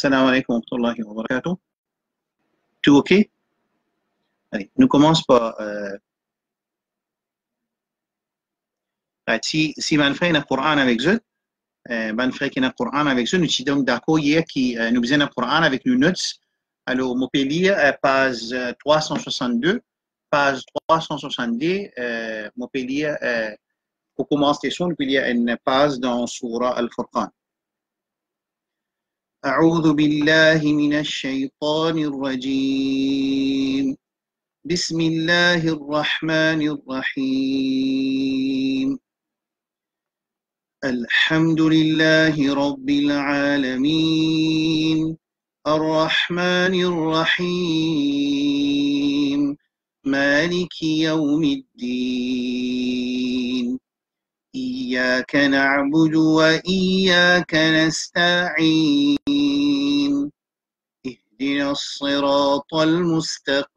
Salam alaikum wa rahmatullahi wa barakatuh. Tout OK? Allez, nous commençons par si Manfred a le Coran avec eux, Manfred qui a le Coran avec eux, nous sommes d'accord hier qui nous faisons le Coran avec nos notes. Alors, on peut lire page 362, page 362, on peut lire, pour commencer, on peut lire une page dans Surah Al-Furqan. أعوذ بالله من الشيطان الرجيم بسم الله الرحمن الرحيم الحمد لله رب العالمين الرحمن الرحيم مالك يوم الدين إياك نعبد وإياك نستعين اهدنا الصراط المستقيم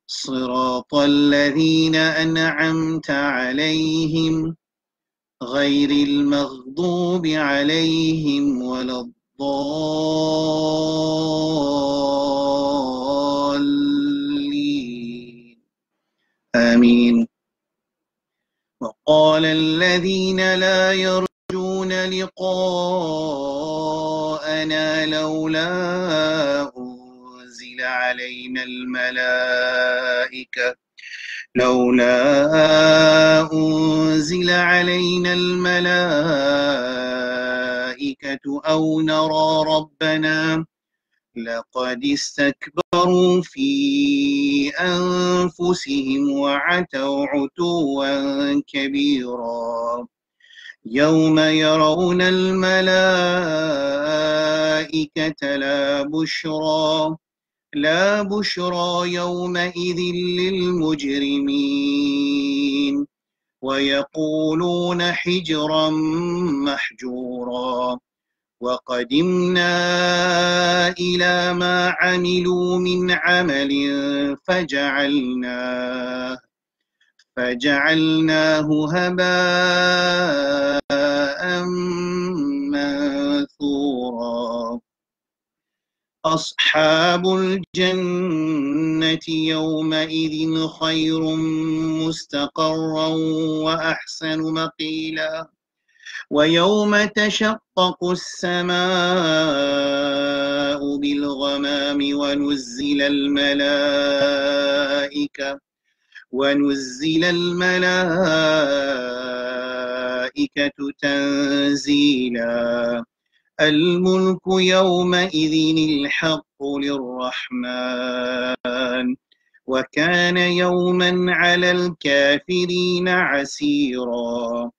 صراط الذين أنعمت عليهم غير المغضوب عليهم ولا الضالين آمين. وقال الذين لا يرجون لقاءنا لولا أنزل علينا الملائكة أو نرى ربنا لقد استكبروا في أنفسهم وعتوا عتوا كبيرا يوم يرون الملائكة لا بشرى يومئذ للمجرمين ويقولون حجرا محجورا وقدمنا إلى ما عملوا من عمل فجعلناه هباء منثورا أصحاب الجنة يومئذ خير مستقرا وأحسن مقيلا ويوم تشقق السماء بالغمام ونزل الملائكة تنزيلا الملك يومئذ الحق للرحمن وكان يوما على الكافرين عسيرا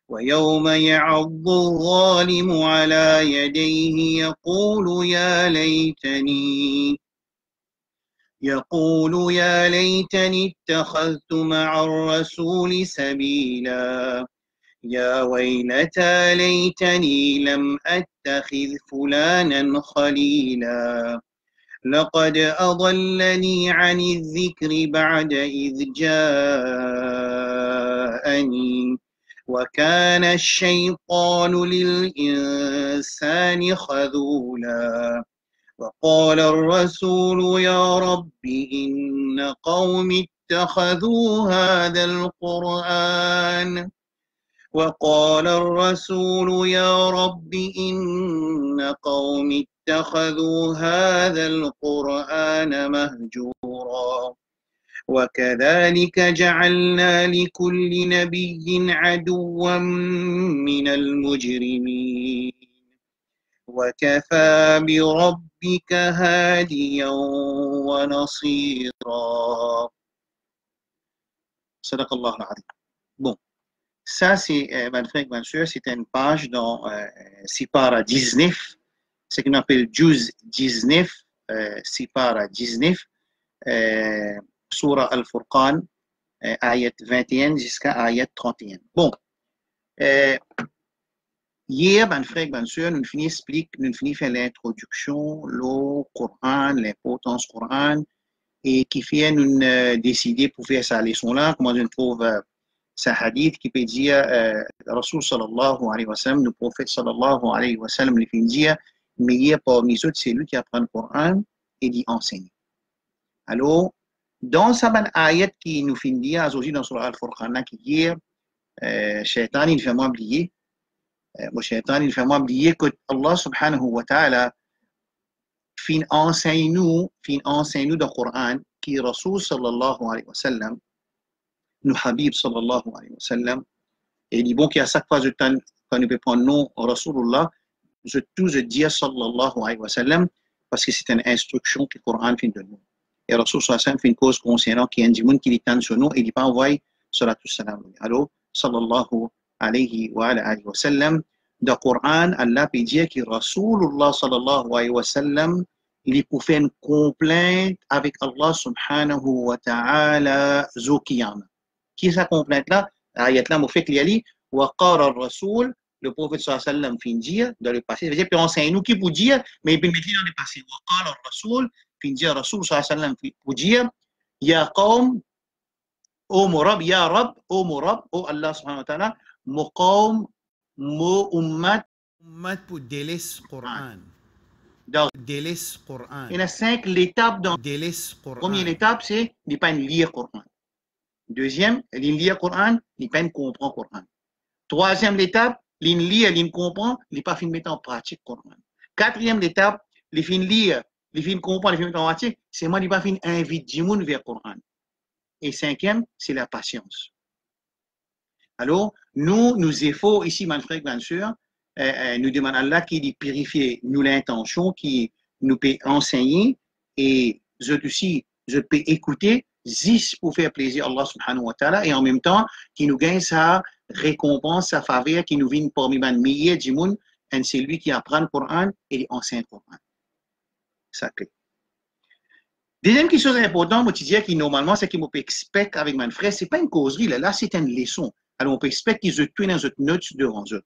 ويوم يعض الظالم على يديه يقول يا ليتني اتخذت مع الرسول سبيلا يا ويلتى ليتني لم أتخذ فلانا خليلا لقد أضلني عن الذكر بعد إذ جاءني وكان الشيطان للإنسان خذولا وقال الرسول يا رب إن قوم اتخذوا هذا القرآن مهجورا وكذلك جعلنا لكل نبي عدوا من المجرمين وكفى بربك هاديا ونصيرا صدق الله العظيم. Bon, ça c'est, c'est une page dans Sipara 19, ce qu'on appelle Juz 19, Sipara 19, Surah Al-Furqan, ayat 21 jusqu'à ayat 31. Bon, hier, nous finissons faire l'introduction, le Coran, l'importance du Coran, et qui fait nous décider pour faire sa leçon là, comment on trouve C'est un hadith qui peut dire, Rasul sallallahu alayhi wa sallam, le prophète sallallahu alayhi wa sallam, il fait dire, meilleur parmi les autres, c'est lui qui apprend le Coran et d'y enseigner. Alors, dans sa bonne ayat qui nous fait dire, aujourd'hui dans Surah Al-Furqan, qui dit, Shaitan, il fait moi oublier, Shaitan, il fait moi oublier que Allah subhanahu wa ta'ala fin enseigne-nous dans le Coran, qui est Rasul sallallahu alayhi wa sallam, nous Habib sallallahu alayhi wa sallam, et il dit bon qu'à chaque fois quand nous peut prendre nom Rasulullah, je dis sallallahu alayhi wa sallam, parce que c'est une instruction que le Coran fait de nous. Et Rasul sallallahu alayhi wa sallam fait une cause concernant qu'il y a un djimoun qui lui tente sur nous et il dit pas envoyé salatu salam. Alors, sallallahu alayhi wa sallam, dans le Coran, Allah peut dire que Rasulullah sallallahu alayhi wa sallam, il peut faire une complainte avec Allah subhanahu wa ta'ala zokiyama. Qui est sa complainte-là? Ayat-là, m'a fait qu'il y a dit, wa qara al-rasul, le prophète sallallahu alayhi wa sallam fin dire, dans le passé, c'est-à-dire, puis enseigne-nous qui peut dire, mais il peut mettre dans le passé, wa qara al-rasul, fin dire, rasul sallallahu alayhi wa sallam peut dire, ya qawm, ô Murab, ya Rab, ô Murab, ô Allah subhanahu wa ta'ala, muqawm, mu ummat pour délaisse Coran. Délaisse Coran. Il y a 5 étapes dans délaisse Coran. Première étape, c'est ne pas lire Coran. Deuxième, lire Coran, ne pas comprendre Coran. Troisième étape, lire, comprendre, ne pas mettre en pratique Coran. Quatrième étape, lire, comprendre, mettre en pratique, c'est moi ne pas inviter du monde vers Coran. Et cinquième, c'est la patience. Alors, nous efforts ici, mon frère, bien sûr, nous demandons à Allah qui dit purifier nous l'intention, qui nous peut enseigner et je aussi, je peux écouter juste pour faire plaisir à Allah subhanahu wa ta'ala et en même temps, qui nous gagne sa récompense, sa faveur, qui nous vient parmi les meilleurs du monde, et c'est lui qui apprend le Coran et enseigne le Coran. Ça clé. Deuxième chose importante, moi, je dis que normalement, c'est qu'on peut expecter avec mon frère, ce n'est pas une causerie, là, c'est une leçon. Alors, on peut expecter qu'ils se tuent dans notre note devant eux.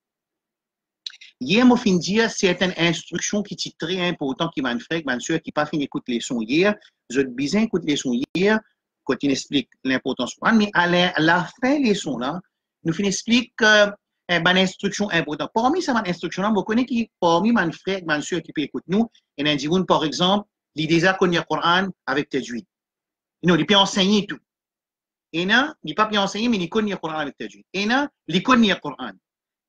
Hier, moi, fin dire, c'est une instruction qui est très importante, qui m'a fait, bien sûr, qui n'a pas fini d'écouter les leçons hier. Je bien écouter les leçons hier, quand il explique l'importance du Coran, mais à la fin des leçons, là, nous finissons explique une instruction importante. Parmi ces instructions-là, je connais qui, parmi mes frères, bien sûr, qui peut écouter nous, il y a un divin, par exemple, il déjà connaît le Coran avec tajwid. Non, il peut enseigner tout. Et là, il ne peut pas enseigner, mais il connaît le Coran avec tajwid. Et là, il connaît le Coran.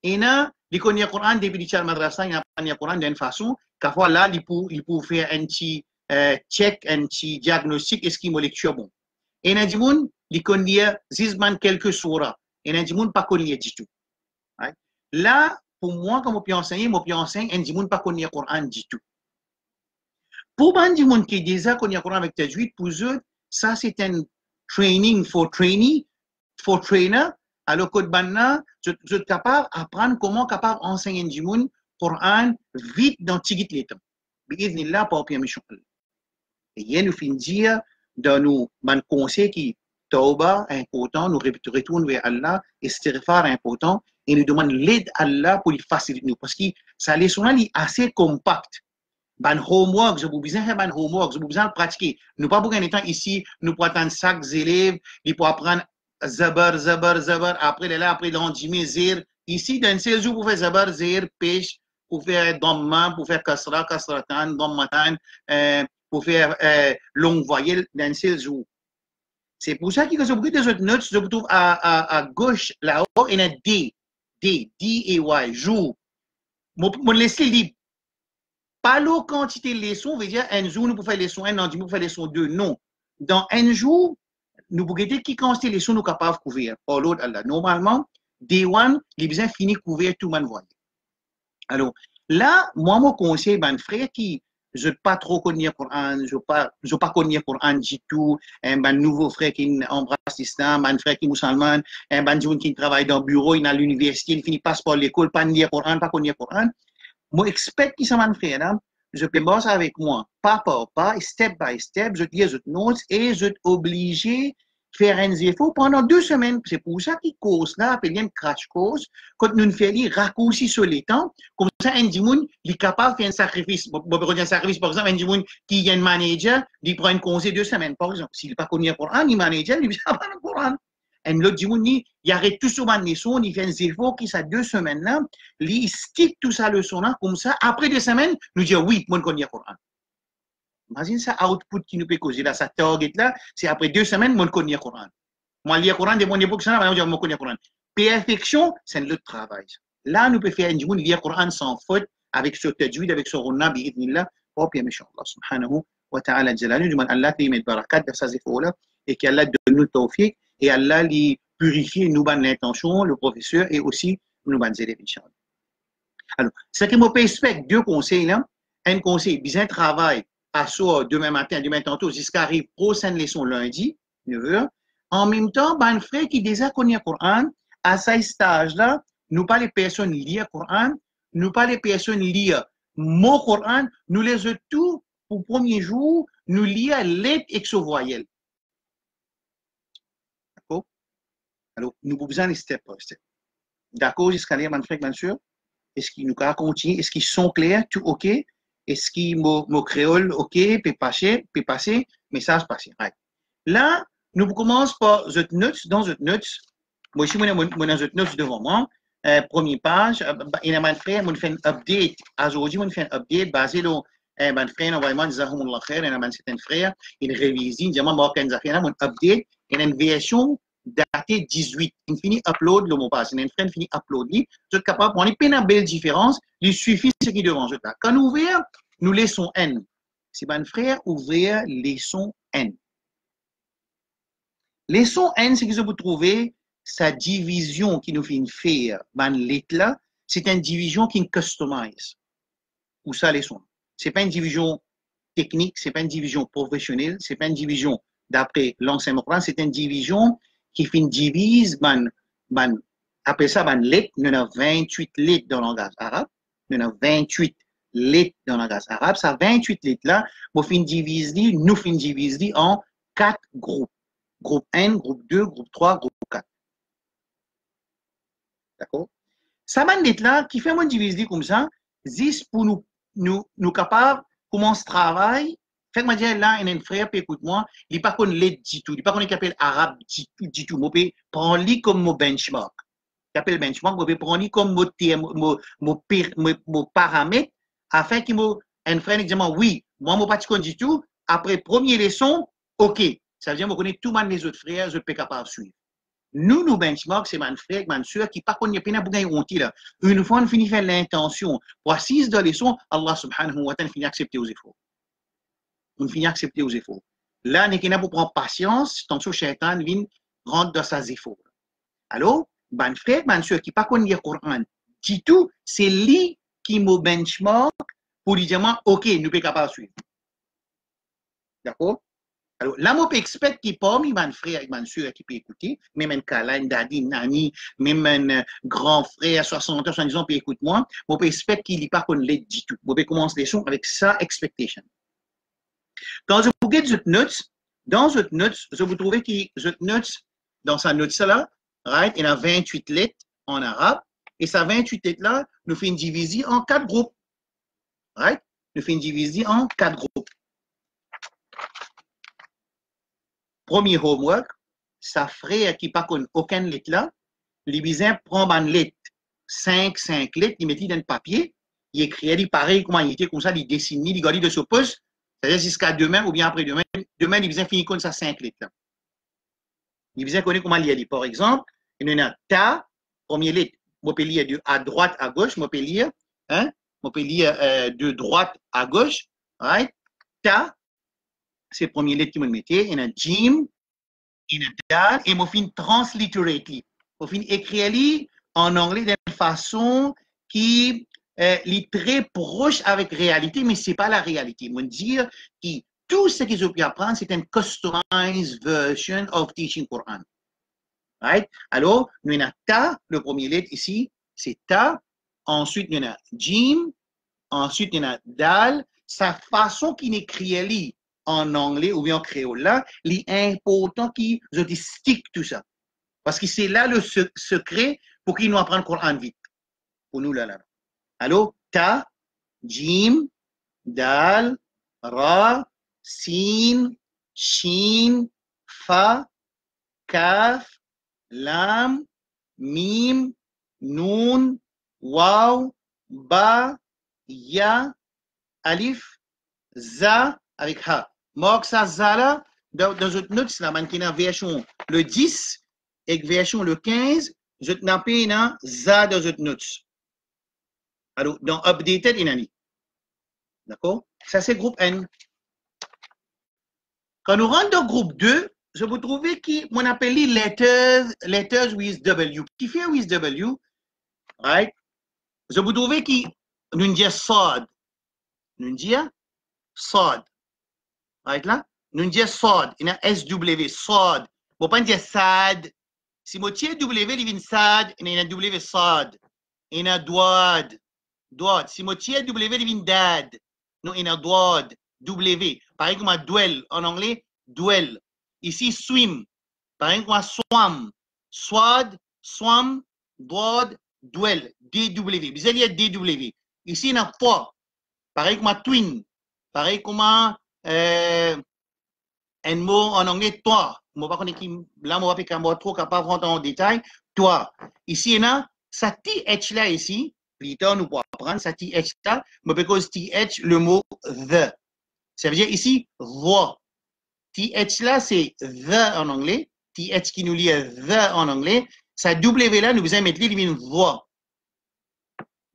Et là, il connaît le Coran depuis le madrasa, il connaît le Coran d'une façon, qu'à là, il peut faire un petit check, un petit diagnostic, est-ce qu'il m'a lecture bon. Et là, il connaît zizman quelques surahs. Et là, il pas connaît du tout. Là, pour moi, quand je peux enseigner, un ne pas connaît le Coran du tout. Pour les gens qui déjà connaissent le Coran avec tajwid, pour eux, ça c'est un training for trainer. Alors que je suis capable d'apprendre comment capable d'enseigner les gens le Coran vite dans tigit les temps. Bi'idhnillah, par permission. Et il y a nous fin dire dans nos conseils qui tauba important, nous retournons vers Allah, istighfar important, et nous demandons l'aide à Allah pour lui faciliter nous. Parce que ça leçon est assez compacte. Ban homework, je vous besoin de faire ban homework, je vous besoin de pratiquer. Nous pas pour gagner temps ici, nous pour attendre chaque élève, il pour apprendre zabar, après là, après l'endimi, zir. Ici, dans ces jours, pour faire zabar, zir, pêche, pour faire dhamma, pour faire kasratan, dhammatan, pour faire longue voyelle, dans ces jours. C'est pour ça que je vous des autres notes, je vous trouve à gauche, là-haut, il y a D-E-Y, jour. Mon laisser libre. Pas la quantité de leçons, veut dire un jour nous pouvons faire leçon 1, un jour nous pouvons faire leçon 2. Non. Dans un jour, nous pouvons dire qui quantité de leçons nous sommes capables de couvrir. Par l'autre, Allah. Normalement, day one, les besoins finis de couvrir tout le monde voit. Alors, là, moi, mon conseil, ben, frère qui, je ne pas trop connaître le Coran, je ne pas connaître le Coran du tout, un nouveau frère qui embrasse l'islam, un frère qui est musulman, un qui travaille dans le bureau, il est à l'université, il finit pas par l'école, pas lire le Coran, pas connaître le Coran. Moi, expect qui ça m'a fait, je peux bosser avec moi, pas par pas, step by step, je dis les notes et je suis obligé de faire un effort pendant 2 semaines. C'est pour ça qu'il cause là, appelé un crash course, quand nous faisons raccourci sur les temps, comme ça, un dimoun, il est capable de faire un sacrifice. Bon, un sacrifice, par exemple, un dimoun qui est un manager, il prend un conseil 2 semaines, par exemple. S'il n'est pas connu pour un, il manager, il va pas le Coran. Et l'autre dit, il arrête tout sur ma leçon, il fait un zéro qui ça 2 semaines là, il stick tout ça leçon là, comme ça, après 2 semaines, nous dit oui, moi je connais le Coran. Imagine ça, output qui nous peut causer là, ça target là, c'est après 2 semaines, moi je connais le Coran. Moi, lire le Coran de mon époque, ça, je connais le Coran. Perfection, c'est le travail. Là, nous pouvons faire un lire le Coran sans faute, avec ce tajwid, avec ce ronna, bi'idnillah, oh, bien méchant, Allah subhanahu wa ta'ala, jalalu, du Allah qui met barakat dans sa zéfola, et qu'Allah donne nous le tawfiq, et Allah lui purifie nous ban l'intention, le professeur, et aussi nous ban élèves, Inch'Allah. Alors, ce que je peux expecter, 2 conseils là, un conseil, bien travail, à soi, demain matin, demain tantôt, jusqu'à arriver prochaine leçon lundi, 9h. En même temps, un frère qui déjà connaît le Coran, à ce stage-là, nous pas les personnes lire le Coran, nous pas les personnes lire mot Coran, nous les tout pour premier jour, nous lire lettres exo-voyelles. D'accord? Alors, nous avons besoin de step par step. D'accord, jusqu'à là, mon frère, bien sûr? Est-ce qu'ils nous continuent? Est-ce qu'ils sont clairs? Tout OK? Est-ce qu'ils me créole? OK? Peut passer, message passé. Right. Là, nous commençons par The Notes. Dans The Notes, moi ici, moi dans The Notes devant moi. Première page, il y a un frère, on fait un update. Aujourd'hui, on fait un update basé sur un frère, normalement, Zahumullah Khair, il y a un frère, il révise, il y a un update, il y a une version datée 18. Il finit upload le mot passe. Il y a un frère qui finit upload. Vous êtes capable, on est pas une belle différence, il suffit ce qui est devant. Quand nous ouvrons, nous laissons N. C'est un frère ouvrir leçon N. Leçon N, c'est que vous trouvez sa division qui nous fait une faire, là, c'est une division qui nous customise. Ou ça, leçon. Ce n'est pas une division technique, ce n'est pas une division professionnelle, ce n'est pas une division d'après l'enseignement coran, c'est une division qui fait une divise, après ça, lettres, nous avons 28 lettres dans le langage arabe, nous avons 28 lettres dans le langage arabe, ça 28 lettres là, nous faisons une divise en 4 groupes. Groupe 1, groupe 2, groupe 3, groupe 4. D'accord? Ça m'a dit là, qui fait mon diviser comme ça, juste pour nous capables commencer le travail. Fait que moi, dire là, il y a un frère, puis écoute-moi, il n'est pas qu'on l'aide du tout, il n'est pas qu'on appelle arabe du tout. Moi, je prends lui comme mon benchmark. J'appelle benchmark, je prends lui comme mon paramètre, afin qu'il un frère dit, oui, moi, je ne pas du tout. Après première leçon, OK. Ça veut dire que je connais tous les autres frères, je peux capable de suivre. Nous benchmark, c'est mon frère, mon soeur qui pas connaît pas pour gagner honte là. Une fois on finit faire l'intention, pour assise dans les sons, Allah subhanahu wa ta'ala finit accepter aux efforts. On finit accepter aux efforts. Là, n'est qu'il pour prendre patience, tant que Shaitan vient rentre dans ses efforts. Alors, mon frère, mon soeur qui pas connaît le Coran, dit tout, c'est lui qui me benchmark pour lui dire OK, nous sommes capables de suivre. D'accord? Alors, là, moi, je expect qu'il parmi mon frère et mon soeur qui peut écouter, même un câlin, daddy, nani, même un grand frère, 60 ans, 70 ans, peut écouter moi, je expect qu'il n'y pas qu'on l'aide du tout. Je vais commencer les sons avec ça, expectation. Quand je vous regarde dans The Notes, je vous trouvez que The Notes, dans sa note là, right, il y a 28 lettres en arabe, et ces 28 lettres-là, nous fait une division en 4 groupes. Right? Nous fait une division en 4 groupes. Premier homework, sa frère qui pas aucune lettre là, les bizarres prend une lettre, 5 lettres, il met dans le papier, il écrit, il pareil, comment il était comme ça, il dessine, il garde de ce poste, c'est-à-dire jusqu'à demain ou bien après demain, demain, les bizarres finit comme ça 5 lettres là. Les bizarres connaissent comment il lire. Par exemple, il y a ta, première lettre, on peut lire de à droite à gauche, on peut lire, de droite à gauche, right? Ta, c'est première lettre qui me mettait, il y a Jim, il y a Dal, et je finis transliterate. Je finis écrire en anglais d'une façon qui est très proche avec la réalité, mais ce n'est pas la réalité. Je veux dire que tout ce qu'ils ont pu apprendre, c'est une customized version of teaching Quran. Right? Alors, nous avons ta, le premier lettre ici, c'est ta. Ensuite, nous avons Jim. Ensuite, nous avons Dal. Sa façon qu'il écrit en anglais ou bien en créole là, il est important qu'ils stick tout ça. Parce que c'est là le secret pour qu'ils nous apprennent le Coran vite. Pour nous là. Alors, ta, jim, dal, ra, sin, shin, fa, kaf, lam, mim, nun, waw, ba, ya, alif, za avec ha. Mok sa za là, dans notre note, là, man qui a version le 10 et version le 15, je n'ai pas za dans notre note. Alors, dans updated, inani. D'accord? Ça, c'est groupe N. Quand nous rentrons dans groupe 2, je vous trouvez qui, on appelle les letters with W. Qui fait with W, right? Je vous trouvez qui, nous disons sod. Nous disons sod. Right là? Nous disons sod. Il y a SW, sod. Vous ne pouvez pas dire sad. Si vous tirez W, il vient sad, il y a W sod. Il y a doad. Doad. Si vous tirez W, il vient dad. Non, il y a doad. W. Pareil comme duel. En anglais, duel. Ici, swim. Pareil comme swam. Swad, swam, doad, duel. DW. Vous allez dire DW. Ici, il y a four. Pareil comme twin. Pareil comme un mot en anglais, toi. Je ne sais pas là, je ne suis pas trop capable de rentrer en détail. Toi. Ici, il y a ça TH là, ici. Plus tard, nous pourrons apprendre ça TH là. Mais parce que TH, le mot the. Ça veut dire ici, voix. TH là, c'est the en anglais. TH qui nous lie the en anglais. Ça W là, nous vous mettre une voix.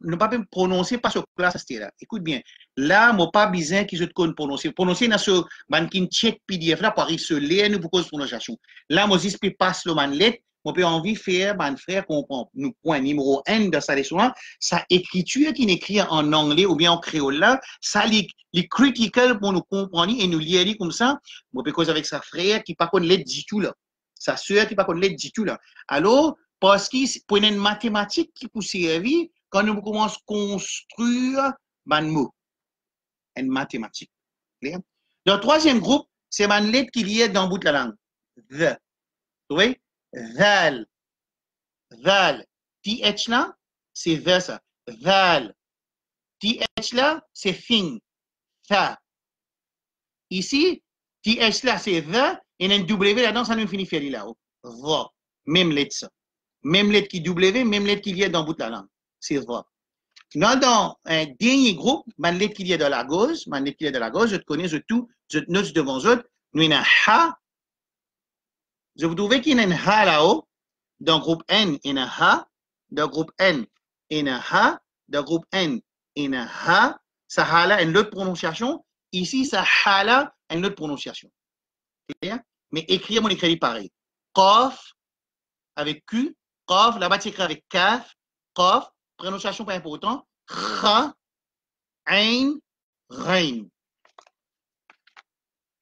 Ne pas prononcer pas sur classe là. Écoute bien. Là, moi pas besoin que je te connaisse prononcer. Prononcer dans ce bankin check PDF là pour arriver sur lire nous pour cause prononciation. Là, moi je peux passer le manlet, moi peux envie faire man frère comprendre. Nous point numéro 1 dans sa leçon là, sa écriture qui écrit en anglais ou bien en créole là, ça les critical pour nous comprendre et nous lire comme ça. Moi peux cause avec sa frère qui pas connaît lettre du tout là. Sa sœur qui pas connaît lettre du tout là. Alors parce qu'il pour une mathématique qui pour servir quand nous commençons à construire un mot, une mathématique. Dans le troisième groupe, c'est une lettre qui liée dans le bout de la langue. The. Vous voyez? Val. Val. TH là, c'est the ça. Val. TH là, c'est thing. Tha. Ici, TH là, c'est the, et un W là-dedans, ça nous finit faire là-haut. Va. Même lettre ça. Même lettre qui W, même lettre qui vient dans le bout de la langue. C'est vrai. Dans un dernier groupe, ma lettre qui est de la gauche, je te connais, je te note devant eux. Nous avons un ha. Je vous trouvez qu'il y a un ha là-haut. Dans le groupe N, il y a un ha. Dans le groupe N, il y a un ha. Dans le groupe N, il y a un ha. Ça ha là, une autre prononciation. Ici, ça ha là, une autre prononciation. Clair? Mais écrire mon écrit pareil. Qaf avec Q. Qaf, là-bas, tu écris avec kaf. Qaf. Prononciation pas important. Kha, Ain, Rein.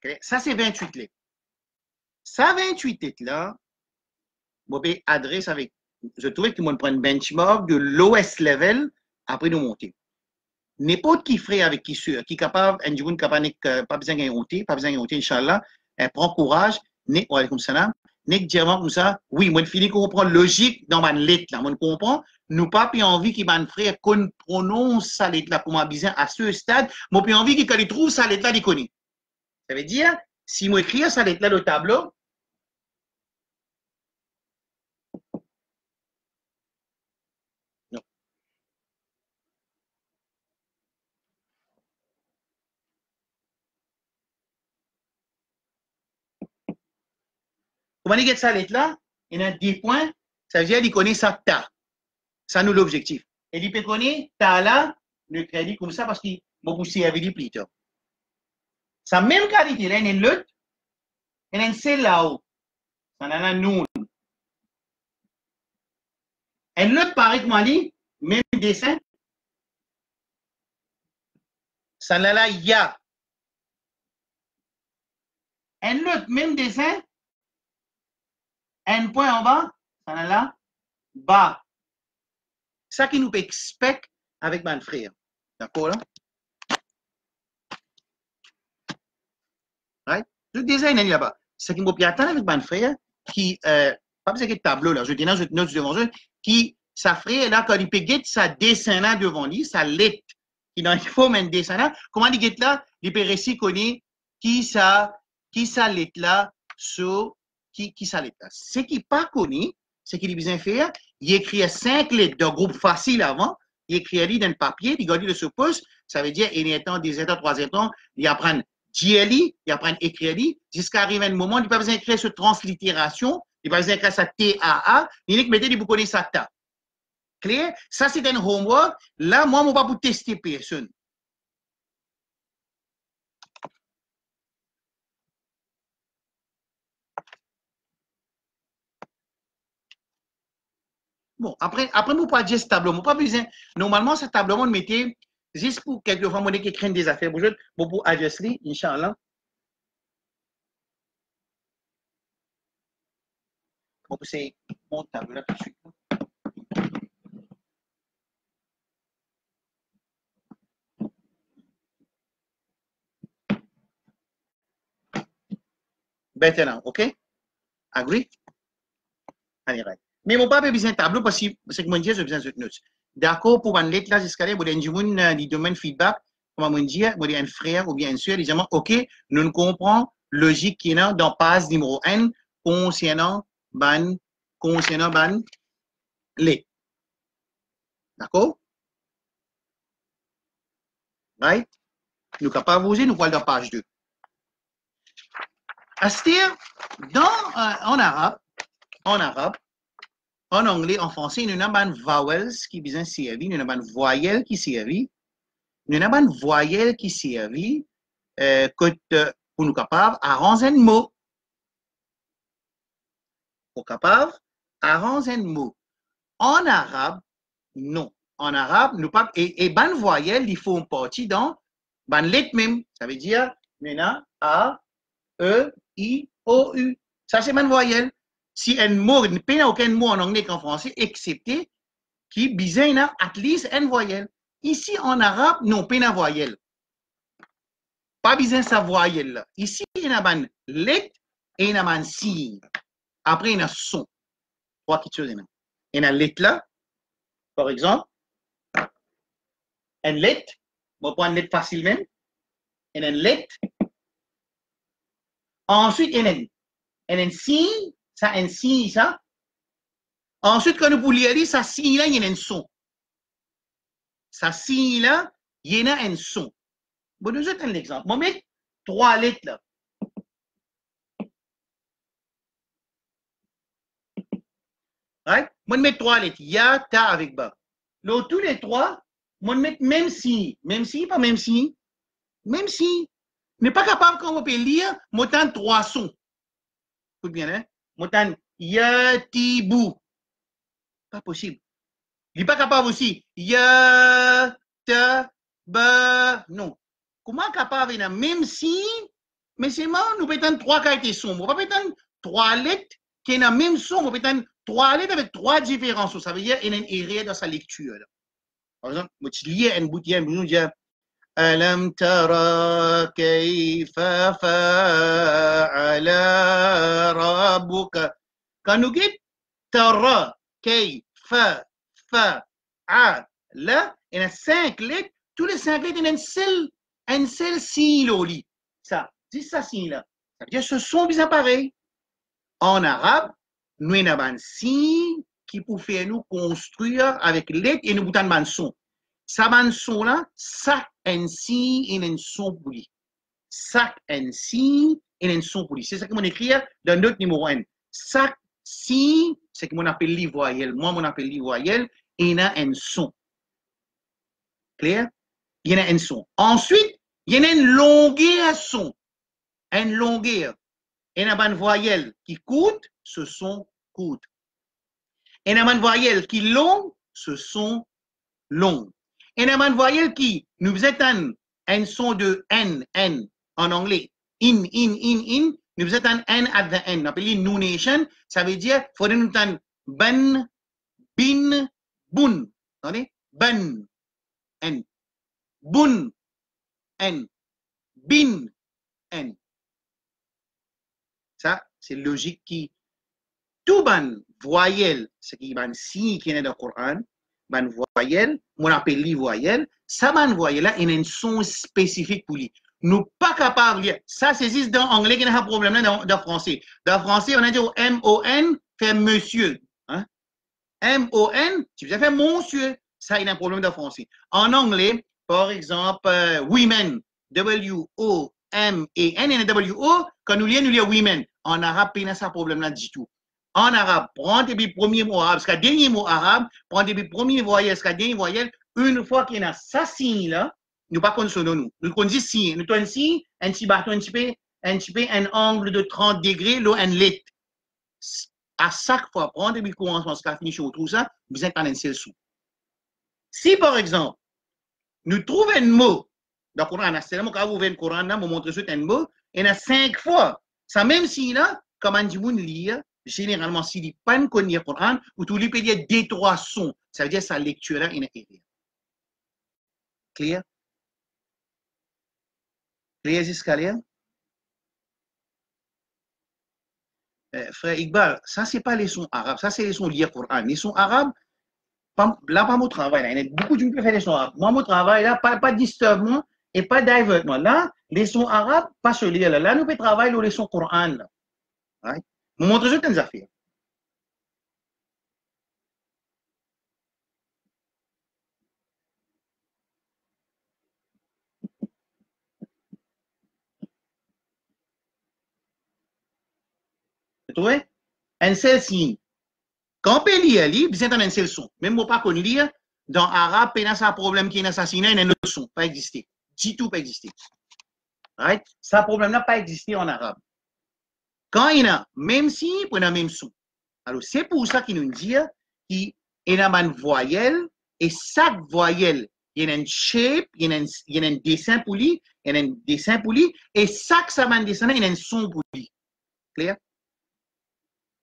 Okay. Ça, c'est 28 lettres. Ça, 28 lettres là, je vais adresse avec. Je trouvais que moi, prend un benchmark de lowest level après nous monter. N'importe qui ferait avec qui sûr, qui est capable, un jour capable, pas besoin de monter, Inch'Allah, prend courage, n'est pas comme ça, n'est que comme ça, oui, moi, je finis comprendre logique dans ma lettre là, moi, je comprends. Nous pas plus envie qu'il m'a frère qu'on prononce ça lettre là pour moi bien à ce stade, moi plus envie qu'il trouve ça lettre là il connaît. Ça veut dire si moi écrire ça lettre là le tableau non. Comment dire ça lettre là, il y a 10 points, ça veut dire qu'il connaît ça ta. Ça nous l'objectif. Et il peut connaître ta là le crédit comme ça parce qu'il m'a poussé avec lui plus tard. Sa même qualité là, il y a une lutte, il y a un C là-haut. Ça en a un nous. Un autre pareil comme dit, même dessin. Ça en a là, ya. Un autre même dessin. Un point en bas, ça en a là, bas. Ça qui nous peut expect avec mon frère. D'accord là? Right? Je disais là-bas. Ce qui m'a pu attendre avec mon frère, qui, pas besoin de tableau là, je dis là, je note devant eux, qui, sa frère là, quand il peut get sa dessin là devant lui, sa lettre, qui dans il faut un dessin là, comment il get là, il peut réciter connaître qui sa lettre là, sur, qui sa lettre là. Ce qui pas connu, ce qu'il a besoin de faire, il écrit 5 lettres de groupe facile avant, il écrit dans le papier, il garde le suppose, ça veut dire, il y a un temps, 2 temps, 3 temps, il apprend DLI, il apprend écrire, jusqu'à arriver un moment, il n'a pas besoin d'écrire sur translittération, il n'a pas besoin d'écrire ça TAA, il n'a que vous connaissez ça ta. Clair? Ça, c'est un homework. Là, moi, je ne vais pas pour tester personne. Bon, après, moi, pas dire ce tableau. Moi, pas besoin. Normalement, ce tableau, on mettait juste pour quelques fois, qui craignent des affaires. Pour adjuster, Inch'Allah. Bon, c'est mon tableau là tout de suite. Maintenant, OK? Agree? Allez, right. Mais mon papa a besoin de tableau parce que c'est que mon Dieu, j'ai besoin de notes. D'accord, pour une lettre là, jusqu'à là, vous avez un domaine feedback, comment mon Dieu, vous avez un frère ou bien une soeur, disant, OK, nous ne comprenons logique qui est dans page numéro 1 concernant ban lettre. D'accord? Right? Nous sommes capables de vous nous parlons de page 2. C'est-à-dire, en arabe, en anglais, en français, nous avons des vowels qui sont servis, nous avons des voyelles qui servent, nous avons des voyelles qui servent pour nous capables d'arranger un mot. Pour capable d'arranger un mot. En arabe, non. En arabe, nous pas et ban voyelles, ils font partie dans ban lettre même. Ça veut dire, nous avons A, E, I, O, U. Ça, c'est ban voyelle. Si un mot, il n'y a aucun mot en anglais qu'en français, excepté qui besoin à at least une voyelle. Ici, en arabe, non, pas une voyelle. Pas besoin de sa voyelle là. Ici, il y a une lettre et il y a un signe. Après, il y a un son. Trois petites choses. Il y a une lettre là, par exemple. Une lettre. On va prendre une lettre facile même. Il y a une lettre. Ensuite, il y a un signe. Ça, un signe, ça. Ensuite, quand nous voulons lire, ça signe là, il y a un son. Ça signe là, il y a un son. Bon, nous avons un exemple. Je vais mettre 3 lettres là. Right? Je vais mettre 3 lettres. Ya, ta avec ba. Là, tous les 3, je vais mettre même signe. Même signe, pas même signe. Même signe. Je n'est pas capable, quand on peut lire, je vais 3 sons. Écoute bien, hein? Je vais ya, ti, bou. Pas possible. Il n'est pas capable aussi. Ya, ta, ba. Non. Comment capable de même signe, mais c'est moi, nous peut-être 3 qualités sons. On va peut-être 3 lettres qui ont le même son, on peut être 3 lettres avec 3 différences. Ça veut dire qu'il y a une erreur dans sa lecture. Par exemple, je lis un bout, nous dit Alam tara kayfa fa'ala rabbuka. Quand nous dit tara kayfa fa'ala, il y a 5 lettres. Tous les 5 lettres, il y a un seul signe au lit. Ça, c'est ça signe là. Ça veut dire que ce sont bien pareils. En arabe, nous avons un signe qui peut faire nous construire avec lettres et nous boutons un son. Ça un son là, ça un signe et un son pour lui. Ça un signe et un son pour lui. C'est ça que mon écrit dans notre numéro 1. Ça signe, c'est que mon appelle les voyelles. Moi, mon appelle les voyelles et il y a un son. Clair? Il y a un son. Ensuite, il y a une longueur son. Une longueur. Il y a une voyelle qui coûte, ce son coûte. Il y a une voyelle qui long, ce son long. Il y a une voyelle qui nous faisait un son de N, en anglais. In. Nous faisait un N at the end. On appelle nunation. Ça veut dire, il faudrait nous un ban, bin, bun. Attendez? Ban, N. Bun, N. Bin, N. Ça, c'est logique qui, tout ban voyelle, ce qui ban signe qui est dans le Coran, ban voyelle, on appelle les voyelles, ça ban voyelle là, il y a un son spécifique pour lui. Nous pas capables de lire. Ça, c'est juste dans l'anglais qu'il y a un problème là dans le français. Dans le français, on a dit au M-O-N, fait monsieur. Hein? M-O-N, tu vous as fait monsieur. Ça, il y a un problème de français. En anglais, par exemple, women, W-O-M-E-N, et W-O, quand nous lisons women. En arabe, il y a ce problème-là du tout. En arabe, prends tes premiers mots arabes, jusqu'à dernier mot arabe, prends tes premiers voyelles, jusqu'à dernier voyelle. Une fois qu'il y a ça signe-là, nous pas connaissons nous. Nous connaissons signe. Nous connaissons signe, un petit bâton, un angle de 30 degrés, l'eau, un lit. À chaque fois, prendre le commencement, ce qu'a fini sur tout ça, vous êtes en un seul sou. Si, par exemple, nous trouvons un mot dans le Coran, c'est le mot quand vous ouvrez le Coran, vous montrez un mot, et il y a 5 fois. Ça même si là, comme on dit, vous lire, généralement, s'il n'est pas connu le Coran, ou tout lui peut dire des 3 sons, ça veut dire sa lecture là, il est clair. Clair? Clair jusqu'à là? Frère Iqbal, ça, c'est pas les sons arabes, ça, c'est les sons liés au Coran. Les sons arabes, là, pas mon travail, là. Il y a beaucoup de gens qui font les sons arabes. Moi, mon travail, là, pas de disturbement et pas divertement. Là, les sons arabes, pas se lire, là. Là, nous pouvons travailler sur les sons Coran, là. Right? Je vous montre certaines affaires. Vous trouvez? Un seul signe. Quand on peut lire, vous êtes en un seul son. Même si on pas connu lire, dans l'arabe, il y a un problème qui est un assassinat, il y a un autre son, pas existé. Du tout pas existé. Right? Ça problème n'a pas existé en arabe. Quand il y a, même si il y a même son. Alors, c'est pour ça qu'il nous dit qu'il y a une voyelle, et chaque voyelle, il y a une shape, il y a un dessin pour lui, il y a un dessin pour lui, et chaque ça dessin, il y a un son pour lui. Clair?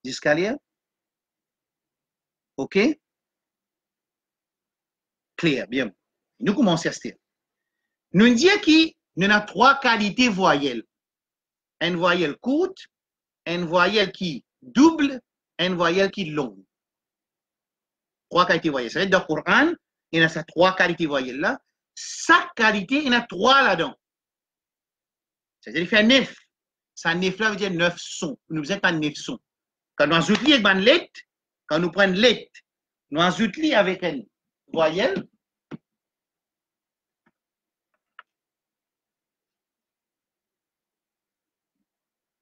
Jusqu'à là? OK? Clair, bien. Nous commençons à se dire. Nous disons qu'il y a 3 qualités voyelles. Une voyelle courte, une voyelle qui double, une voyelle qui longue. 3 qualités voyelles. Ça veut dire dans le Coran, il y a ces 3 qualités voyelles là. Chaque qualité, il y en a 3 là-dedans. C'est-à-dire qu'il fait 9. Ça 9 là veut dire 9 sons. Nous avons pas 9 sons. Quand nous ajoutons avec une lettre, quand nous prenons lettre, nous ajoutons avec une voyelle.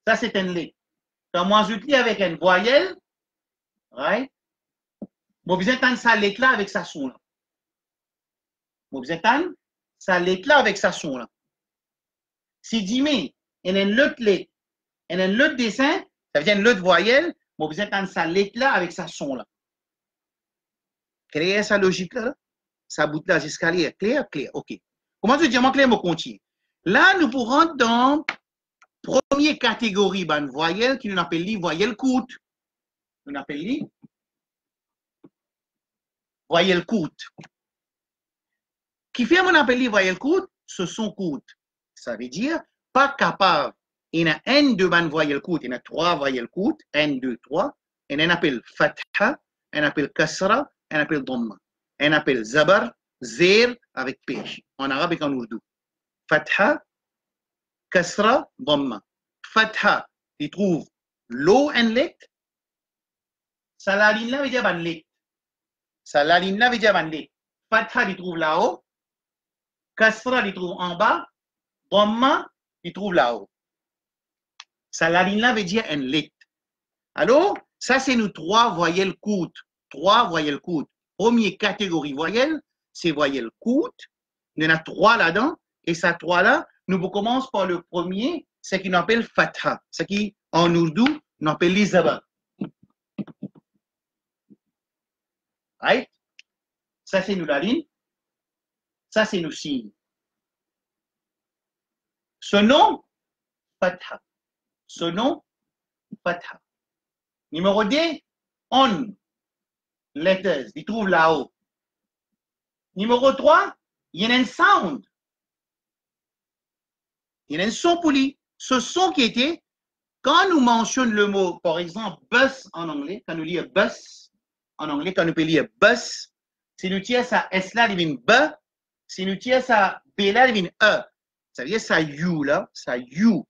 Ça, c'est une lettre. Quand moi, j'utilise avec une voyelle, right? Moi, vous entendez ça lettre là avec sa son là. Moi, vous entendez ça lettre là avec sa son là. Si dis-moi, il y a une autre lettre, il y a un autre dessin, ça veut dire une autre voyelle, moi, vous entendez ça lettre là avec sa son là. Créer sa logique là, ça bout là jusqu'à là, clair, clair, ok. Comment tu dis, moi, clair, moi, continue. Là, nous pourrons dans première catégorie, ben, voyelle qui nous appelle les voyelles courtes. Nous appelle les voyelles courtes. Qui fait mon appel les voyelles courtes, ce sont courtes. Ça veut dire pas capable. Il y a un de bonnes voyelles courtes, il y a 3 voyelles courtes, 1, 2, 3. Et on appelle fatha, on appelle kasra, on appelle dhamma. On appelle zabar, zir avec pêche. En arabe et en ourdou. Fatha, kasra, dhamma. Fatha, il trouve l'eau en lit. Ça la ligne là veut dire ban lit. Ça la ligne là veut dire ban lit. Fatha, il trouve là-haut. Kasra, il trouve en bas. Dhamma, il trouve là-haut. Ça la ligne là veut dire un lit. Alors, ça c'est nos 3 voyelles courtes. 3 voyelles courtes. Première catégorie voyelle, c'est voyelles courtes. Il y en a 3 là-dedans. Et ces 3 là, nous commençons par le premier, ce qu'on appelle fatha. Ce qui, en ourdou, on appelle l'izaba. Right? Ça c'est nous la ligne. Ça c'est nos signes. Ce nom, fatha. Ce nom, fatha. Numéro 2, on. Letters. Il trouve là-haut. Numéro 3, il y a un sound. Il y a un son pour lui. Ce son qui était, quand nous mentionnons le mot, par exemple, bus en anglais, quand nous lisons bus en anglais, quand nous peut lire bus, si nous tirons ça S là, il devient B. Si nous tirons ça B là, il devient E. Ça veut dire ça you là, ça you.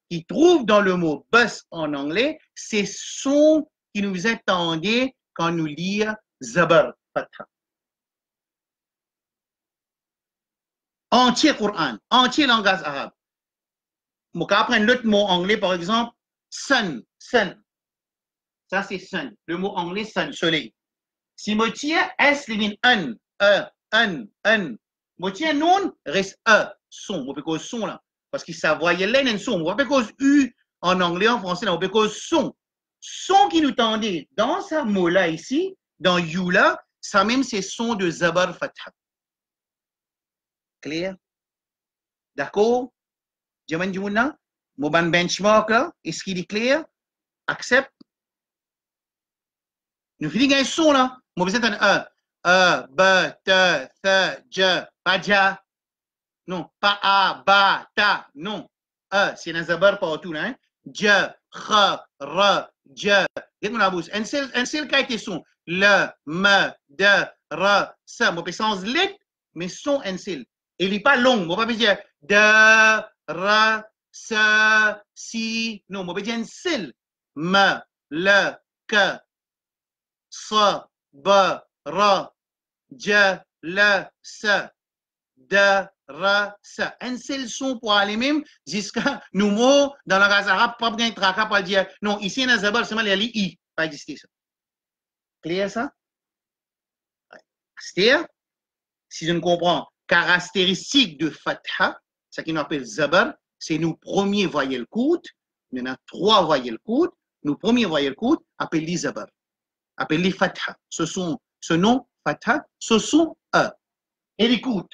Il trouve dans le mot bus en anglais, c'est son qui nous attendait quand nous lisons zabar, fatha. Entier Coran, entier langage arabe. Je vais apprendre l'autre mot anglais, par exemple, sun, sun. Ça, c'est sun. Le mot anglais, sun, soleil. Si je tiens S, il vient un, un. Je tiens non, reste son. Je peux cause son là. Parce que ça voyait là, un son. Je peux cause U en anglais, en français, on peut cause son. Son qui nous tendait dans ce mot-là ici, dans you là, ça même c'est son de zabar fatha. Clair? D'accord? Diamant du monde, mon benchmark là, est-ce qu'il est clair? Accepte. Nous finissons un son là. Moi, vous êtes un B, T, Th, J, pas ja. Non, pas A, ba, ta, non. C'est un zabar partout là. Hein? J, Kh, R, J. Dites-moi la bouche. Un seul cas était son. Le, M, D, R, ça. Moi, je sans lettre, mais son un seul. Et il n'est pas long. Moi, je ne peux pas dire D, R, S, si. Non, moi, je peux dire un seul. M, le, K. Sa, ba, ra, ja, la, sa, da, ra, sa. Un seul son pour aller même jusqu'à nous mots dans la race arabe, pas bien tracas pour dire non, ici dans Zabal, c'est mal, il y a I. Pas exister ça. Clair ça? C'est-à-dire, si je ne comprends, caractéristique de Fatha, ce qu'on appelle Zabar, c'est nos premiers voyelles courtes. Il y en a 3 voyelles courtes. Nos premiers voyelles courtes appellent Zabar. Appelés Fatha. Ce nom, Fatha, ce sont eux. Et écoute.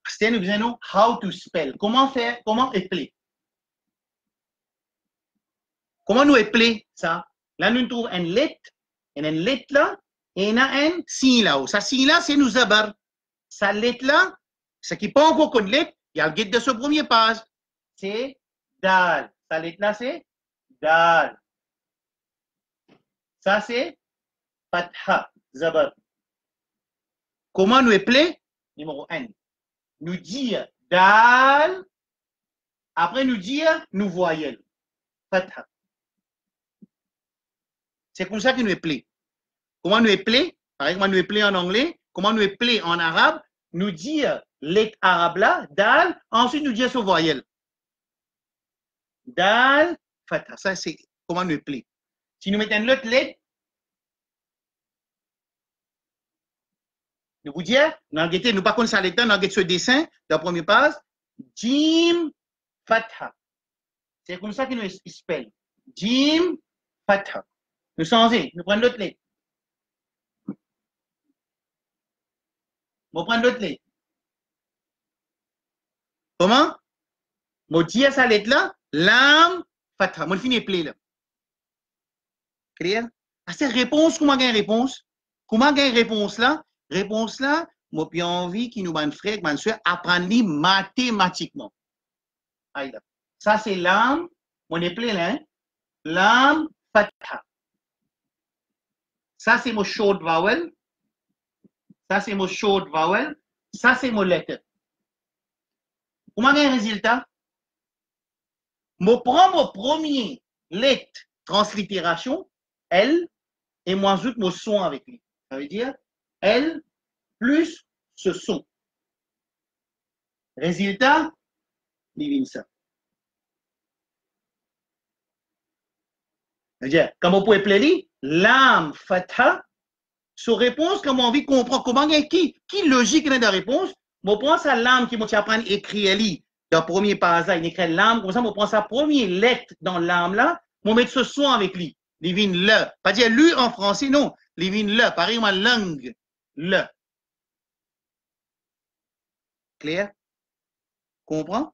C'est nous disons how to spell. Comment faire, comment épeler. Comment nous épeler ça? Là, nous trouvons une lettre, et une lettre là, et il y a un signe là. Ça signe là, c'est nous zabar. Sa lettre là, ce qui n'est pas encore une lettre, il y a le guide de ce premier page. C'est dal. Sa lettre là, c'est dal. Ça, c'est fatha, zabar. Comment nous épeler? Numéro 1. Nous dire dal. Après, nous dire nous voyelles. Fatha. C'est comme ça que nous épeler. Comment nous épeler? Par exemple, nous épeler en anglais. Comment nous épeler en arabe? Nous dire lettre arabe là, dal. Ensuite, nous dire sur voyelle. Dal, fatha. Ça, c'est comment nous épeler. Si nous mettons une autre lettre, nous vous dire, nous pas connaissons ça lettre, nous avons ce dessin de la première page. Jim, fatha. C'est comme ça que nous spell. Jim, fatha. Nous changer, nous prenons l'autre lettre. Nous prenons l'autre lettre. Comment? Moi, dire ça lettre là, lam, fatha. Moi, finis play là. Clair? À cette réponse, comment gagne réponse? Comment gagne réponse là? Réponse là, moi, j'ai envie qu'il nous ban frère, ban soeur, apprendre mathématiquement. Aïe là. Ça, c'est lam, mon éplé là, hein? Lam, fatha. Ça, c'est mon short vowel. Ça, c'est mon short vowel. Ça, c'est mon lettre. Comment gagne résultat? Je prends mon premier lettre translittération, L, et moi ajoute mon son avec lui. Ça veut dire L plus ce son. Résultat, divine ça. Ça veut dire, comme on peut appeler l'âme fatha, sur réponse, comme on a envie de comprendre comment qui logique est dans la réponse, je prends sa l'âme qui m'a appris à écrire dans le premier passage, il écrit l'âme, comme ça, je prends sa première lettre dans l'âme là, je mettre ce son avec lui. Divine le. Pas dire lui en français, non. Divine le. Pareil, ma langue. Le. Clair? Comprends?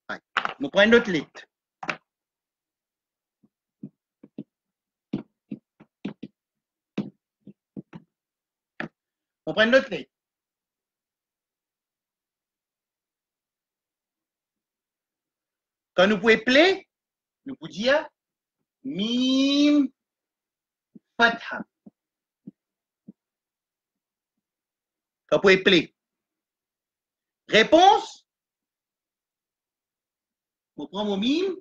Ouais. Je prends une autre lettre. On prend une autre lettre. Quand nous pouvons appeler, nous pouvons dire mim fatha. Quand vous pouvez appeler. Réponse. On prend mon mime.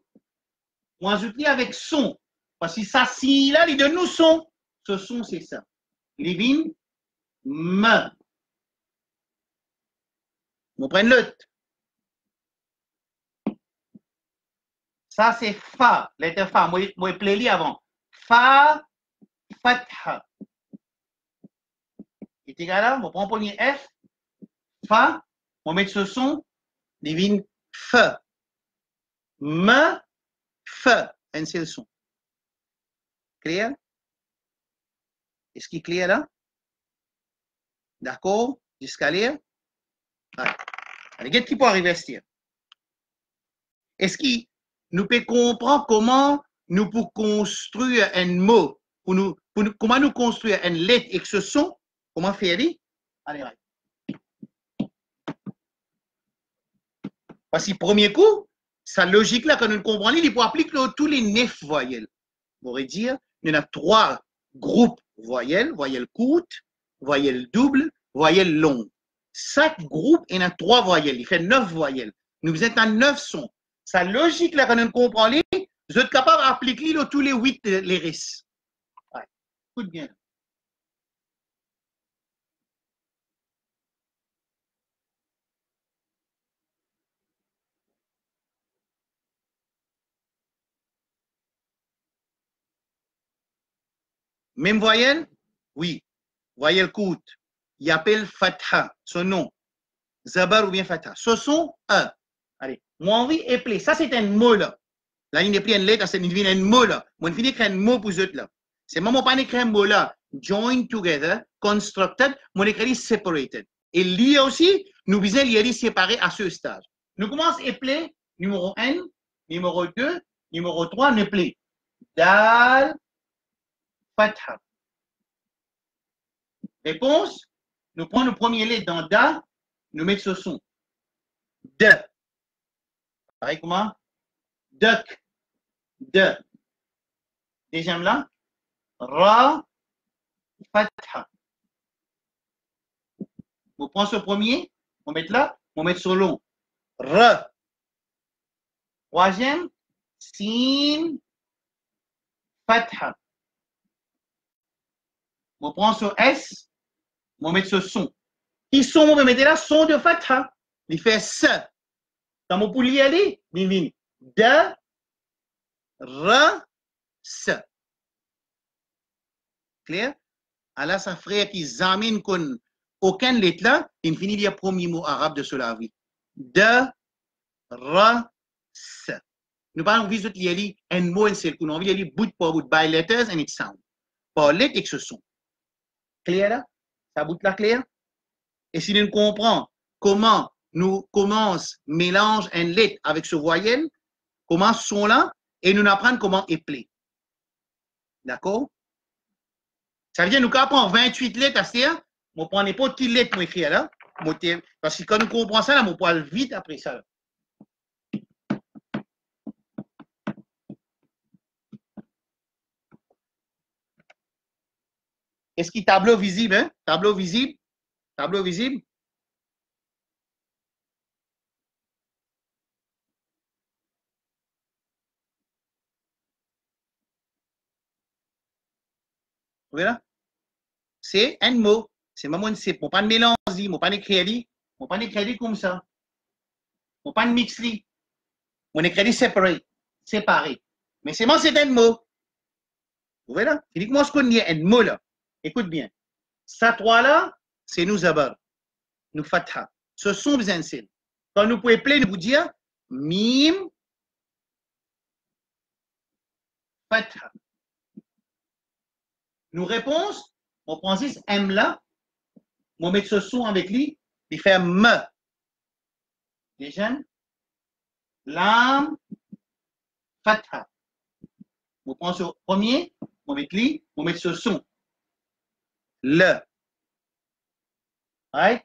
On ajoute avec son. Parce que ça, si là, il donne nous son. Ce son, c'est ça. Livin, me. On prend l'autre. Ça, c'est fa. Lettre fa. Moi, je avant. Fa, fatha. Et égal là, on prend le premier F. Fa. On met ce son. Divine fe. Me, fe. Un seul son. Clair? Est-ce qu'il est clair là? D'accord? Jusqu'à là? Allez, qu'est-ce qui peut arriver à ce tir? Est-ce qu'il nous peut comprendre comment nous pouvons construire un mot, comment nous construire une lettre avec ce son? Comment faire? Allez, allez. Parce que premier coup, sa logique là, quand nous comprenons, il faut appliquer tous les 9 voyelles. On pourrait dire, il y en a 3 groupes voyelles, voyelles courtes, voyelles doubles, voyelles longues. Chaque groupe, il y en a 3 voyelles, il fait 9 voyelles. Nous êtes à 9 sons. Sa logique là, quand nous comprenons, vous êtes capable d'appliquer tous les 8 les risques. Ouais. Écoute bien. Même voyelle? Oui. Voyelle courte. Il appelle Fatha, son nom. Zabar ou bien Fatha. Ce sont un. Allez, moi envie et play. Ça, c'est un mot là. Là, il n'est plus une lettre, c'est un mot là. Moi, je finis d'écrire un mot pour eux là. C'est moi, pas écrire un mot là. Joined together, constructed, moi, écrit separated. Et lui aussi, nous visons les séparer à ce stade. Nous commençons à play numéro 1, numéro 2, numéro 3, nous play. Dal, Fatha. Réponse, nous prenons le premier lettre dans Da, nous mettons ce son. De. Pareil comment? Duck. De. Deuxième là. Ra. Fatha. On prend ce premier, on met là, on met ce long. Re. Troisième. Sin. Fatha. On prend ce S, on met ce son. Qui sont, on va mettre là, son de Fatha. Il fait ce. Dans mon poulier, aller, divine. De. Re. Se. Clair? Alors, ça frère qui examine qu'on aucun lettre là, il finit le premier mot arabe de cela. De. Re. Se. Nous parlons visite lié un mot un seul coup. Nous allons lire bout par bout, by letters and its sound. Par lettre et ce son. Clair là? Ça bout là clair? Et si nous comprenons comment nous commençons mélange un lettre avec ce voyelle, comment ce son là, et nous apprenons comment épeler. D'accord? Ça veut dire nous apprenons 28 lettres à faire, on prend n'importe quelle lettre pour écrire là, parce que quand nous comprenons ça, là, on peut aller vite après ça. Là. Est-ce qu'il y a tableau visible? Hein? Tableau visible? Tableau visible? Vous voyez là? C'est un mot. C'est moi, c'est pas de mélange, moi pas d'écrire, moi pas d'écrire comme ça. Moi pas de mixer. Mon écrit séparé. Mais c'est moi, c'est un mot. Vous voyez là? Il dit que moi, je connais un mot là. Écoute bien. Ça, trois là, c'est nous zabar. Nous fatha. Ce sont des insiles. Quand nous pouvons appeler, nous vous dire mim fatha. Nous réponse, on prend 6 M là. On met ce son avec lui. Il fait me. Déjà? Lam fatha. On prend ce premier, on met lui, on met ce son. Le. Right?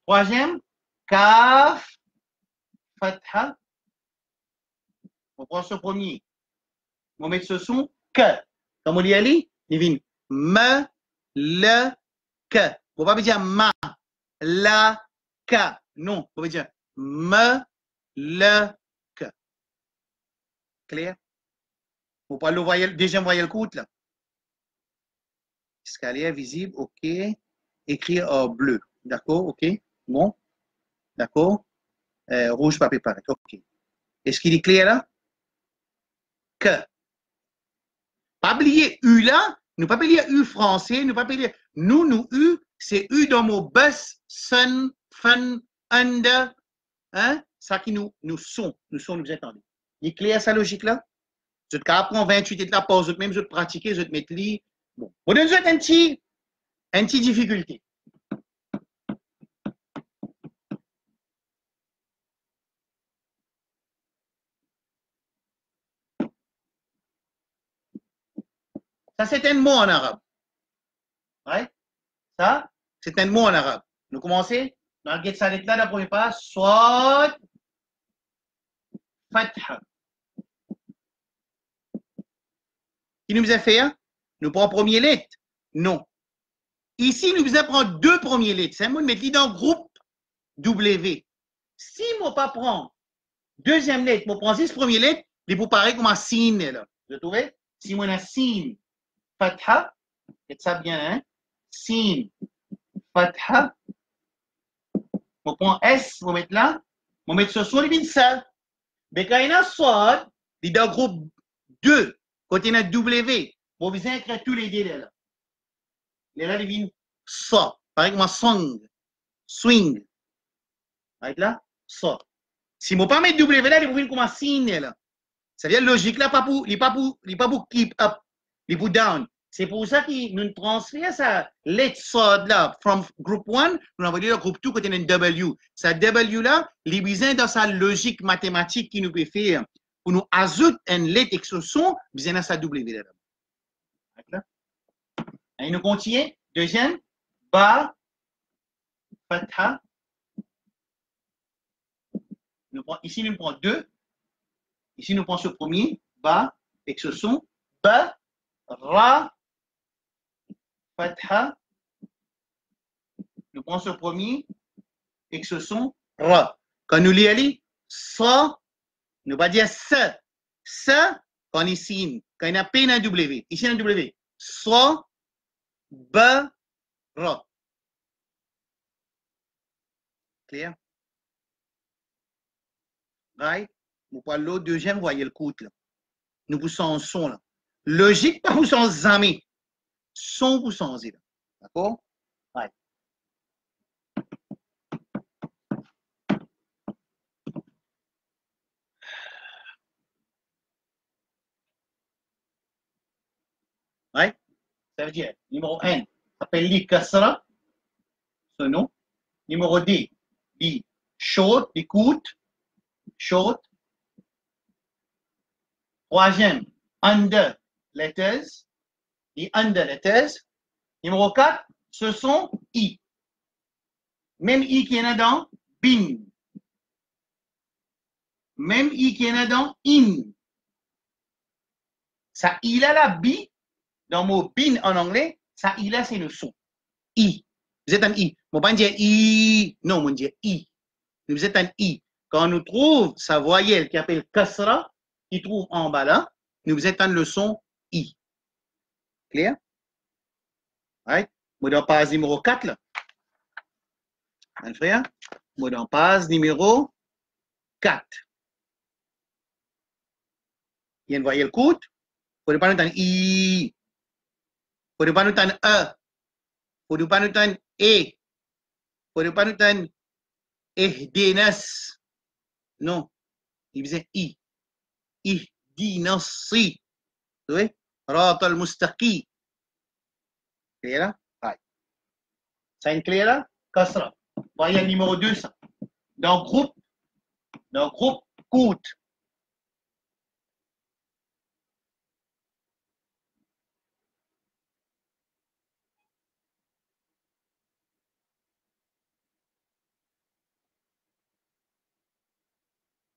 Troisième, kaf fatha. On prend ce premier, on met ce son que. Comme on dit ali, il vient me, le, que. On va pas dire ma, la, ka. Non, vous pouvez dire me, le, que. Clair? Vous pouvez le voyelle, deuxième voyelle courte là. Escalier visible, ok. Écrire en bleu. D'accord, ok. Bon, d'accord. Rouge, papier pareil, ok. Est-ce qu'il est clair là? Que. Pas oublier U là, nous pas oublier U français, nous pas oublier nous U, c'est U dans mot bus, sun, fun, under, hein, ça qui nous sont, nous attendons. Il est clair sa logique là? Je te apprends 28 et de la pause, même je te pratiquer, je te mettre li. Bon, vous donne un petit difficulté. Ça c'est un mot en arabe. Ouais? Ça, c'est un mot en arabe. Nous commençons. Dans le ça là, la première pas, soit fatha. Qui nous a fait, hein? Nous prenons premier lettre? Non. Ici, nous allons prendre deux premiers lettres. C'est un mot de mettre dans le groupe W. Si je ne pas prendre deuxième lettre, je prends 6 premières lettres, il vous paraît comme un signe. Là. Vous trouvez? Si on a signe, fatha, c'est ça bien, hein? Signe, fatha. On prend S, on met là, on met ce soit le ça. Mais quand il y a soit, il est dans le groupe 2, quand il y a W, on vient écrire tous les délais là. Les là, ils viennent ça. Pareil comme un song, swing. Right là, ça. Si je ne pas mettre W là, il vient comme un signe là. Ça veut dire logique là, il n'est pas pour keep up, il est pour down. C'est pour ça qu'il nous transfère ça, let's sort là, from group 1, nous envoyons le groupe 2 côté d'un W. Ça W là, il est besoin dans sa logique mathématique qui nous peut faire pour nous ajouter une lettre exception, besoin dans sa W là. Et nous continuons. Deuxième, ba, fatha. Ici, nous prenons deux. Ici, nous prenons ce premier, ba, exception, ba, ra, fatha. Nous prenons ce premier, exception, ra. Quand nous lisons, sa, nous va dire sa. Sa, quand ici, quand il y a P un W. Ici, un W. Sa, ba, ra. Clair? Right? Nous parlons de deuxième voyelle courte là. Nous poussons en son là. Logique, pas pour son zami. Son pour son zé. D'accord? Right. Right? Ça veut dire, numéro 1, appelle li kasra, ce nom. Numéro 2, dit short, écoute, short. Troisième, under letters, dit under letters. Numéro 4, ce sont I. Même I qui est là dans bin. Même I qui est là dans in. Ça I là, la bi, dans le mot bin en anglais, ça I là, c'est le son. I. Vous êtes un I. On ne va pas dire I. Non, on dit I. Vous êtes un I. Quand on nous trouve sa voyelle qui appelle kasra, qui trouve en bas là, nous vous êtes un le son I. Clair? Right? Mot de passe numéro 4 là. Un frère? Mot de passe numéro 4. Il y a une voyelle courte. Faut ne pas nous entendre I. Faut ne pas nous entendre E. Faut ne pas nous entendre E. Faut ne pas nous entendre ihdinas. Non. Il disait I. Ihdinasi. Vous voyez? Rat al-mustaqi. Clair là? Ouais. Ça est clair là? Kasra. Voyelle numéro 2, ça. Dans le groupe court.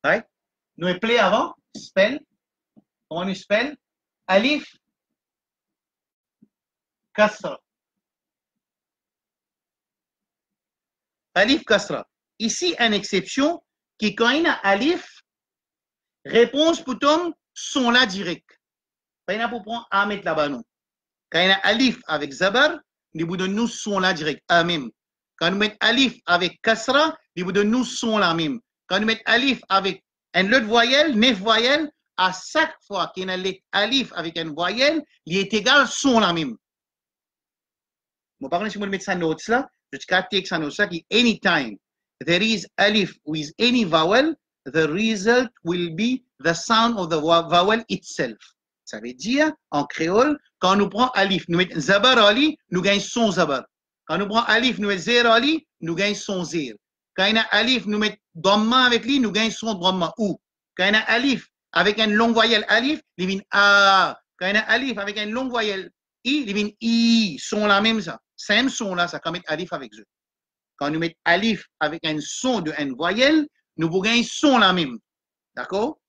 Right? Nous appelons avant, spell. Comment nous spell? Alif, kasra. Alif, kasra. Ici, une exception qui, quand il y a alif, réponse pour ton son là direct. Pas il y a pour prendre à mettre là-bas, non. Quand il y a alif avec zabar, il vous donne nous son là direct, à même. Quand nous mettons alif avec kasra, il vous donne nous son là même. Quand nous mettons alif avec une autre voyelle, 9 voyelles, à chaque fois qu'il y a un alif avec une voyelle, il est égal son là même. Mon parent, si je mets ça notes là, je vais ça notes là qui anytime there is alif with any vowel, the result will be the sound of the vowel itself. Ça veut dire, en créole, quand nous prenons alif, nous mettons zabar ali, nous gagnons son zabar. Quand nous prenons alif, nous mettons zér ali, nous gagnons son zér. Quand il y a alif, nous mettons dhamma avec lui, nous gagnons son dhamma ou. Quand il y a alif avec une longue voyelle alif, il vient a. Quand il y a alif avec une longue voyelle i, il vient i. Son la même ça. Même son là, ça quand mettre alif avec eux. Quand nous mettons alif avec un son de une voyelle, nous vous gagnons son la même. D'accord?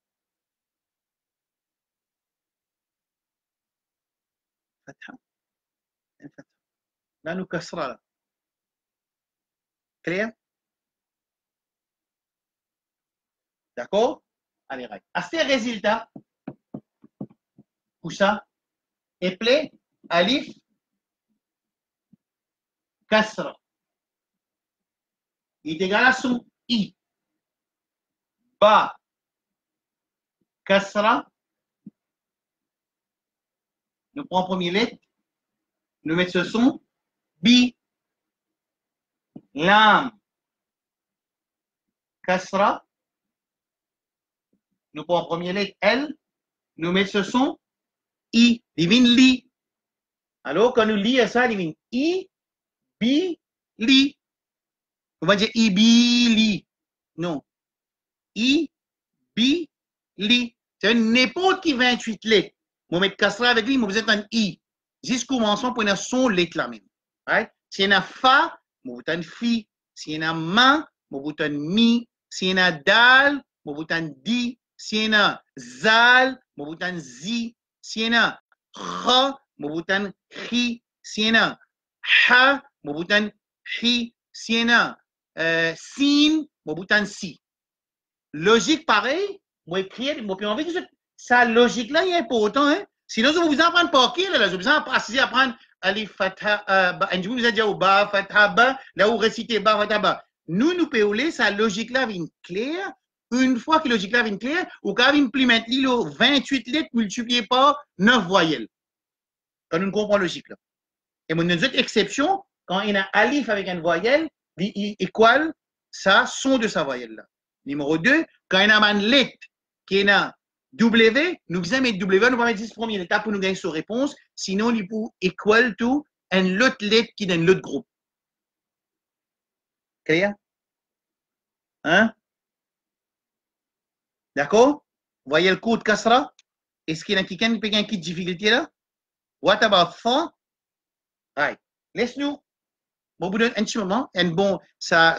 Là, nous cassera là. Clair? D'accord? Allez, right. À ces résultats, pour ça, appelé alif, kasra. Il est égal à son i. Ba, kasra. Nous prenons premier lettre. Nous mettons ce son. Bi, lam, kasra. Nous prenons premier lettre L. Nous mettons ce son. I, divine li. Alors, quand nous lisons ça, divine I, bi, li. On va dire I, bi, li. Non. I, bi, li. C'est n'importe qui 28 lettres. On met kasra avec lui, on vous êtes un I. Jusqu'au commencement pour un son lettre là même. Right? Si y a fa, on vous un fi. Si y a ma, on vous un mi. Si y a dal, on vous un di. Si y a zal, on vous un zi. Si y a kha, on vous un khi. Si y a ha, on vous un hi. Si y a sin, on vous un si. Logique pareil, moi écrire, moi puis envie que ça logique là, il est important, hein. Sinon, je vous apprendre par qui, là, je vous apprendre alif fatha ba, je vous ai dit ba fatha ba, là où réciter ba fatha ba. Nous pouvons lire sa logique là vient claire. Une fois que logique là vient claire, ou quand vous implémentez l'îlot 28 lettres multipliées par 9 voyelles. Quand nous comprenons logique là. Et mon autre exception, quand il y a un alif avec une voyelle, il équal ça son de sa voyelle là. Numéro 2, quand il y a une lettre qui est un W, nous faisons mettre W, nous allons mettre 10 premières étapes pour nous gagner sa réponse. Sinon, il peut equal to une autre lettre qui est dans l'autre groupe. Clair? Hein? D'accord? Vous voyez le code kasra? Est-ce qu'il y a quelqu'un qui a une petite difficulté là? What about for? Right. Laisse-nous. Bon, vous donne un petit moment. Un bon, ça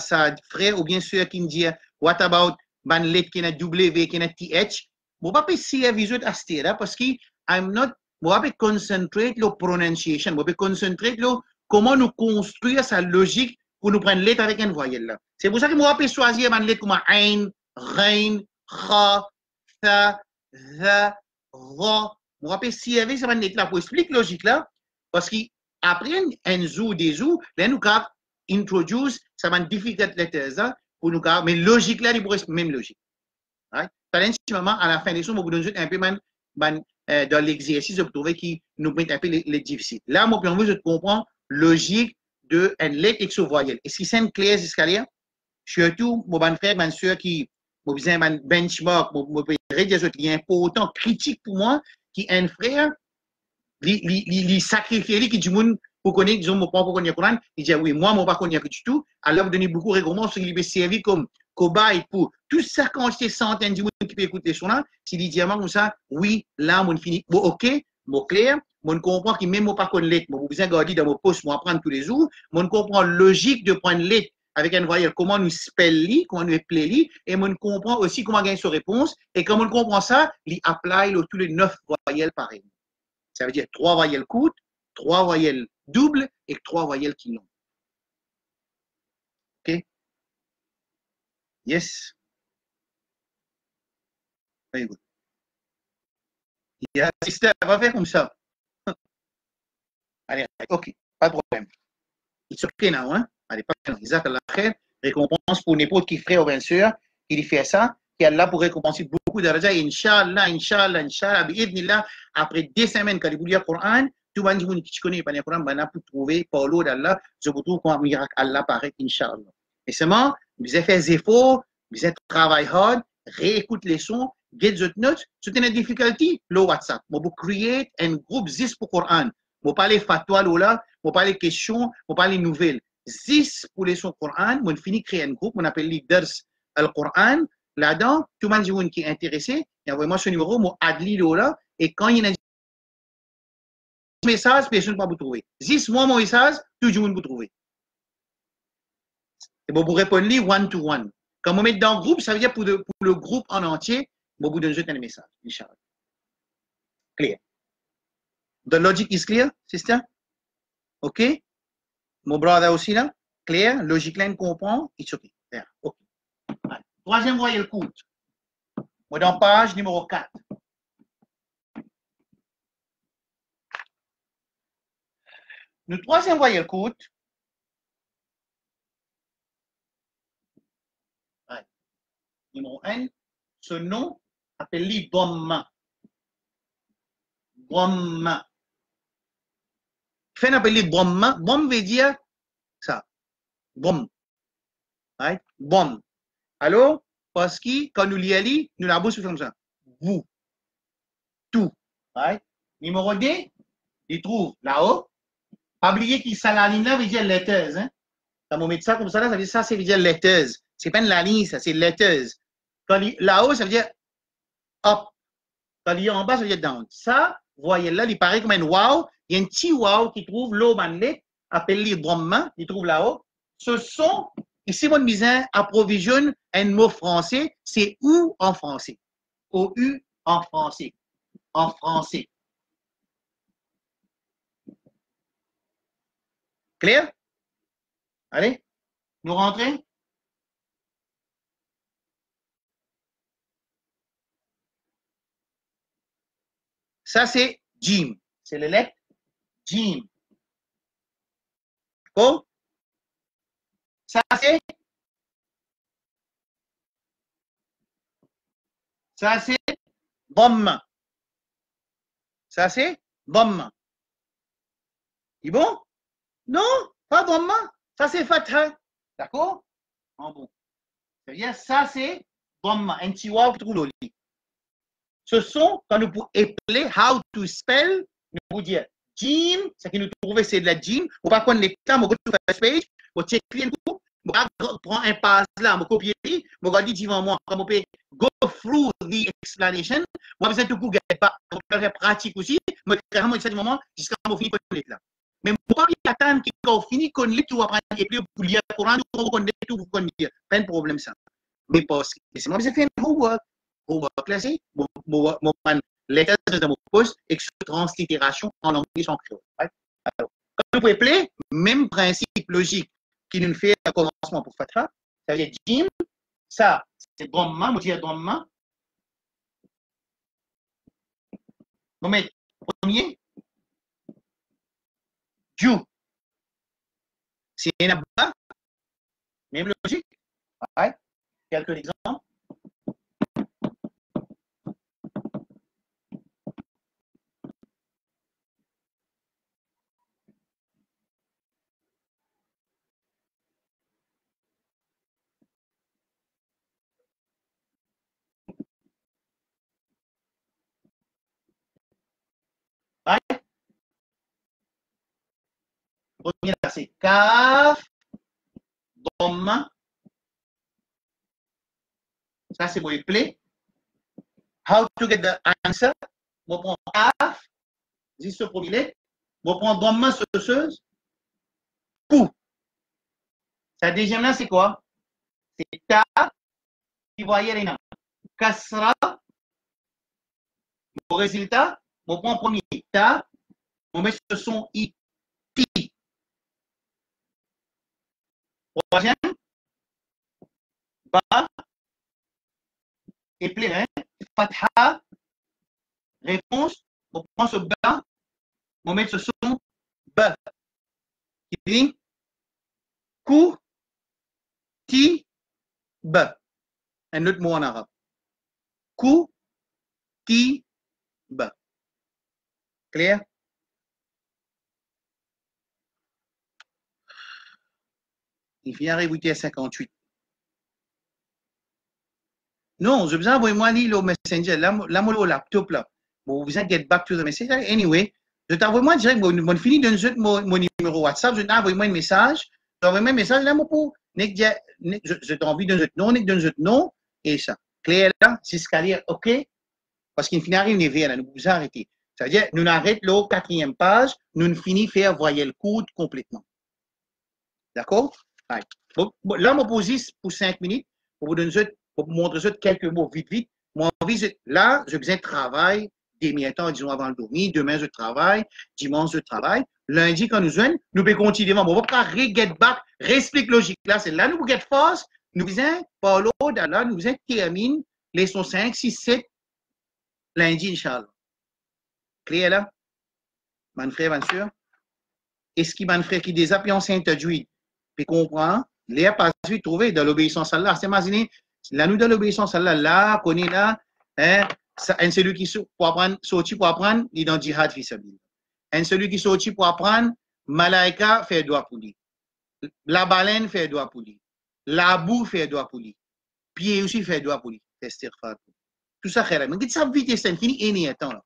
frère ou bien sûr qui me dit, what about ban lettre qui est W, qui est TH? Bon, pas essayer visuel à ce là parce que I'm not, bon, pas concentrer le pronunciation, bon, pas concentrer le comment nous construire sa logique pour nous prendre lettre avec une voyelle là. C'est pour ça que moi, je choisir ban lettre comme ein, rein, kha, tha, za, ra. Moi, je essayer avec cette lettre là pour expliquer logique là parce que après un jour, des jours, là, nous avons introduce ça va difficult letters pour nous, mais logique là, il pourrait être même logique. Right? Par exemple, à la fin des choses, je vous donne un peu dans l'exercice, je trouve qui nous met un peu les difficiles. Là, moi, puis je comprends logique de une lettre et voyelle. Est-ce que c'est clair jusqu'à là? Surtout, mon frère, ma soeur qui m'a besoin d'un benchmark, mon frère, des autres, il est important, critique pour moi, qui est un frère, il sacrifie, qui dit, pour connaître, disons, mon papa pour connaître le Coran, il dit, oui, moi, mon papa connaît du tout, alors vous donnez beaucoup de règlements, il peut servir comme cobaye pour tout ça, quand c'est centaines de gens qui peuvent écouter son là, s'il dit diamant comme ça, oui, là, on finit, bon, ok, bon, clair, on comprend que même moi, pas connaître lettre, moi, vous besoin de garder dans mon poste, moi, apprendre tous les jours, on comprend logique de prendre lettre avec une voyelle, comment nous spell li, comment nous appelle li, et on comprend aussi comment gagner sa réponse, et comme on comprend ça, il apply tous les 9 voyelles pareilles. Ça veut dire 3 voyelles courtes, 3 voyelles doubles et 3 voyelles qui longues. OK? Yes. Very good. Yeah, sister, va faire comme ça. Allez, ok, pas de problème. It's okay now, hein? Allez, pas de problème. Récompense pour n'importe qui frère ou bien sûr, qui fait ça, qui est là pour récompenser beaucoup de rajas. Inch'Allah, Inch'Allah, Inch'Allah, bi'idnillah, après 2 semaines, quand il lit le Coran, tout le monde qui connaît pas le Coran, va pour trouver Paulo d'Allah, je vous trouve quand miracle Allah paraît, Inch'Allah. Et seulement, vous avez fait des efforts, vous avez travaillé hard, réécoute les sons, get the notes, c'est une difficulté, le WhatsApp. Vous create un groupe 10 pour Coran. Vous parlez fatwa, là, vous parlez questions, vous parlez nouvelles. 10 pour les sons Coran, on finit créer un groupe, on appelle Leaders Al-Quran. Là-dedans, tout le monde qui est intéressé, envoyez-moi ce numéro, moi, Adli là, et quand il y a un message, personne ne va vous trouver. 10 mois, mon message, tout le monde vous trouver. Et bon, vous répondez one-to-one. Quand on met dans le groupe, ça veut dire pour le groupe en entier, bon, vous donnez un message, Inch'Allah. Clear. The logic is clear, sister? OK? Mon brother aussi là? Clear? Logique là, il comprend? It's OK. Yeah. OK. Allez. Troisième voyelle courte. Moi, dans page numéro 4. Le troisième voyelle courte. Ouais. Numéro 1. Ce nom appelé Dhamma. Dhamma. Fait appelé Dhamma. Dhamma veut dire ça. Dhamma. Right? Dhamma. Alors, parce que quand nous lisons, nous la bouche comme ça. Vous. Tout. Right? Numéro 2, il trouve là-haut. Pas oublier qu'il ça la ligne là veut dire letteuse. Hein? Quand on met ça comme ça, là, ça veut dire ça, c'est veut dire letteuse. C'est pas une la ligne, ça, c'est letteuse. Quand là-haut, ça veut dire up. Quand il est en bas, ça veut dire down. Ça, voyez là, il paraît comme un wow. Il y a un petit wow qui trouve l'eau manlet, appelé Brahma, il trouve là-haut. Ce sont, ici, mon misin approvisionne un mot français, c'est ou en français. O-U en français. En français. Clair? Allez, nous rentrons? Ça, c'est Jim. C'est le lettre Jim. D'accord? Ça, c'est Dhamma. Ça, c'est Dhamma. C'est bon? Non, pas Dhamma. Ça, c'est Fatha. D'accord? En bon. C'est-à-dire, ça, c'est Dhamma. Un petit wow qui trouve le lit. Ce sont, quand nous pouvons appeler how to spell, nous pouvons dire Jim, ce qui nous trouve, c'est de la Jim. On va prendre les termes, on va go to first page, on check un coup, on va prendre un pass là, on va copier, on va dire devant moi, on peut go through the explanation, on va besoin de tout pas, on peut faire pratique aussi, mais carrément, à ce moment, jusqu'à ce qu'on finisse de là. Mais on ne peut pas attendre qu'on finisse qu'on lit, tout après, et puis pour lire le Coran, on connaît tout, vous connaissez. Pas de problème ça. Mais parce que c'est moi qui ai fait un homework. Homework classé, mon lettre de mon poste et que translittération en anglais sans créole. Right? Alors, quand vous pouvez appeler, même principe logique qui nous fait un commencement pour Fatra, ça veut dire Jim, ça, c'est Dhamma, on dit Dhamma. On met premier, Ju. C'est un abba, même logique. Right? Quelques exemples. Right? Premier, c'est Kaf, Dhamma. Ça, c'est pour appeler. How to get the answer? On prend Kaf, c'est ce premier. On prend Dhamma, sauceuse. Coup. Sa deuxième là, c'est quoi? C'est Ta, qui voyait les noms. Kasra. Au résultat, on prend premier Ta, on met ce son I, Ti. Troisième, Ba, et plein, hein? Fatha, réponse, on prend ce ba, on met ce son, ba. Qui dit, ku, ti, ba. Un autre mot en arabe. Ku, ti, ba. Clair? Il vient arriver à 58. Non, je besoin d'envoyer-moi le messenger, là, mon laptop, là. Bon, vous allez get back to the messenger. Anyway, je t'envoie-moi direct, mon fini de mon numéro WhatsApp, je t'envoie-moi un message. Je t'envoie un message, là, mon pour, je t'envoie d'un non, et ça. Clair, là, c'est ce qu'il y a, OK? Parce qu'il finit à arriver, là, nous vous arrêtez. C'est-à-dire, nous arrêtons la quatrième page, nous finissons faire voyer le code complètement. D'accord? Right. Bon, là, je pose pour 5 minutes pour vous montrer quelques mots vite. Moi, là, je faisais travail demi temps, disons avant le dormir. Demain, je travaille. Dimanche, je travaille. Lundi, quand nous venons, nous pouvons continuer. Bon, on va pas get back, réexplique logique. Là, c'est là, nous get force. Nous faisons, par l'autre, là, nous faisons termine leçon 5, 6, 7, lundi, Inch'Allah. Clair là? Mon frère, ma soeur. Est-ce qu'il mon frère qui déjà puis ancien introduit? Puis comprend, les pas vite trouvé dans l'obéissance à Allah. C'est imaginez, là nous dans l'obéissance à Allah, là, qu'on est là, hein, un celui qui pour apprendre, sorti pour apprendre, il est dans djihad fi sabilillah. Un celui qui sorti pour apprendre, malaika fait doigt pour lui. La baleine fait doigt pour lui. La boue fait doigt pour lui. Pied aussi fait doigt pour lui. Tout ça, frère. Mais dites ça vite, c'est fini, et temps là.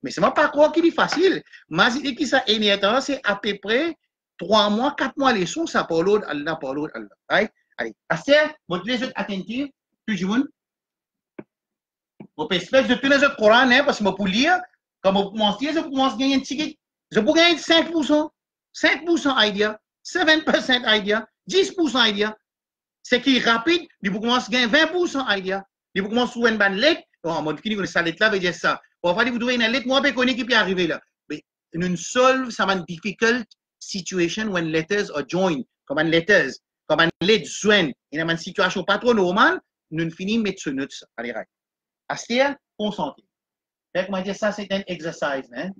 Mais c'est pas croire qu'il est facile. Mais qui ça, et temps, c'est à peu près 3 mois, 4 mois les sons, ça pour l'autre, Allah, pour l'autre, Allah. Right? Allez, assez, votre les autres attentifs, tout le monde. Vous pouvez espérer de tous les autres Coran, hein, parce que pour lire, quand vous commencez, je commence à gagner un ticket. Je peux gagner 5%, 5% idea, 7% idea, 10% idea. C'est qui est rapide, vous commencez à gagner 20% idea. Vous commencez sur une bande lettre, en mode fini, ça lettre là veut dire ça. Pour faire, vous trouvez une lettre, moi, je connais qui peut arriver là. Mais une solve, ça va être difficult situation when letters are joined, comme un letters, comme un lettre joint, il y a une situation pas trop normale, nous finissons mettre ce note. Allez, right. Astia, concentré. Fait que moi dire ça, c'est un exercice, hein.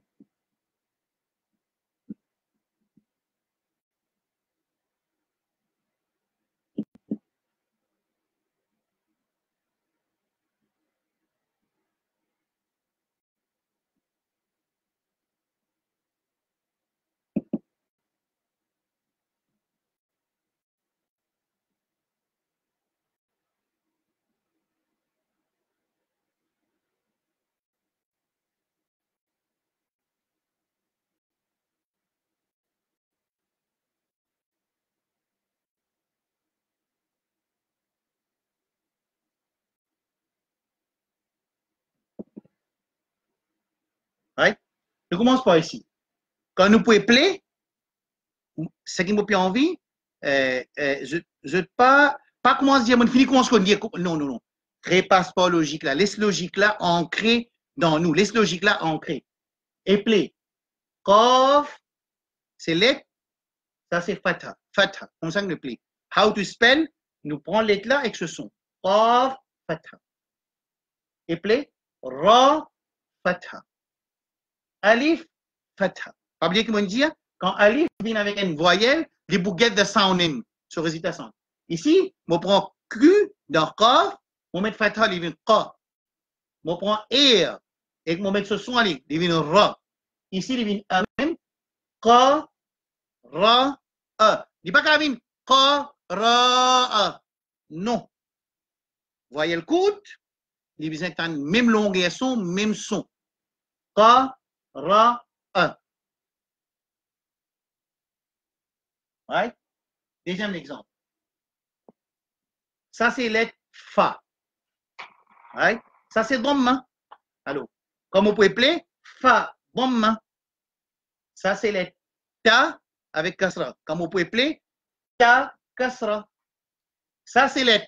Right? Je commence par ici. Quand nous pouvons play, ce qui m'a plus envie, je pas commencer à dire, mon fini commence à dire, non. Repasse pas logique là. Laisse logique là ancrée dans nous. Laisse logique là ancrée. Et play. Kof, c'est lettre. Ça c'est fatha. Fatha. Comme ça nous play. How to spell, nous prenons lettre là avec ce son. Kof, fatha. Et play. Ra, fatha. Alif, fatha. Pas oublier que moi dit, quand alif vient avec une voyelle, les bouquets de sound in, sur résultat sound. Ici, on prend Q dans Qaf, on met fatha, il vient Qa. On prend R, et on met ce son, il vient Ra. Ici, il vient A même, Qa, Ra, A. Il n'y a pas qu'il vient Qa, Ra, A. Non. Voyelle courte, il vient une même longueur son, même son. Qa, Ra, A. Right? Deuxième exemple. Ça, c'est lettre Fa. Right? Ça, c'est Dhamma. Alors, comme vous pouvez appeler, Fa, Dhamma. Ça, c'est lettre Ta avec Kasra. Comme vous pouvez appeler, Ta, Kasra. Ça, c'est lettre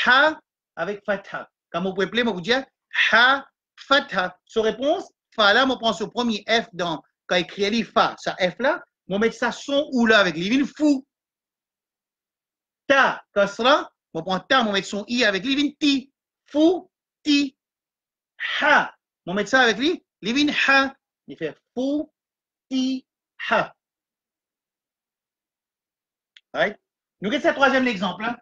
Ha avec Fatha. Comme vous pouvez appeler, je vous dire Ha, Fatha. Sur réponse, Fa là, on prend ce premier F dans, quand il écrit Fa, ça F là, on met ça son ou là avec les vignes fou. Ta, Kasra, On prend ta, on met son i avec lui, vin ti. Fou, ti, ha. On met ça avec lui, vin ha. Il fait fou, ti, ha. Right? Nous regardons ce troisième exemple. Hein?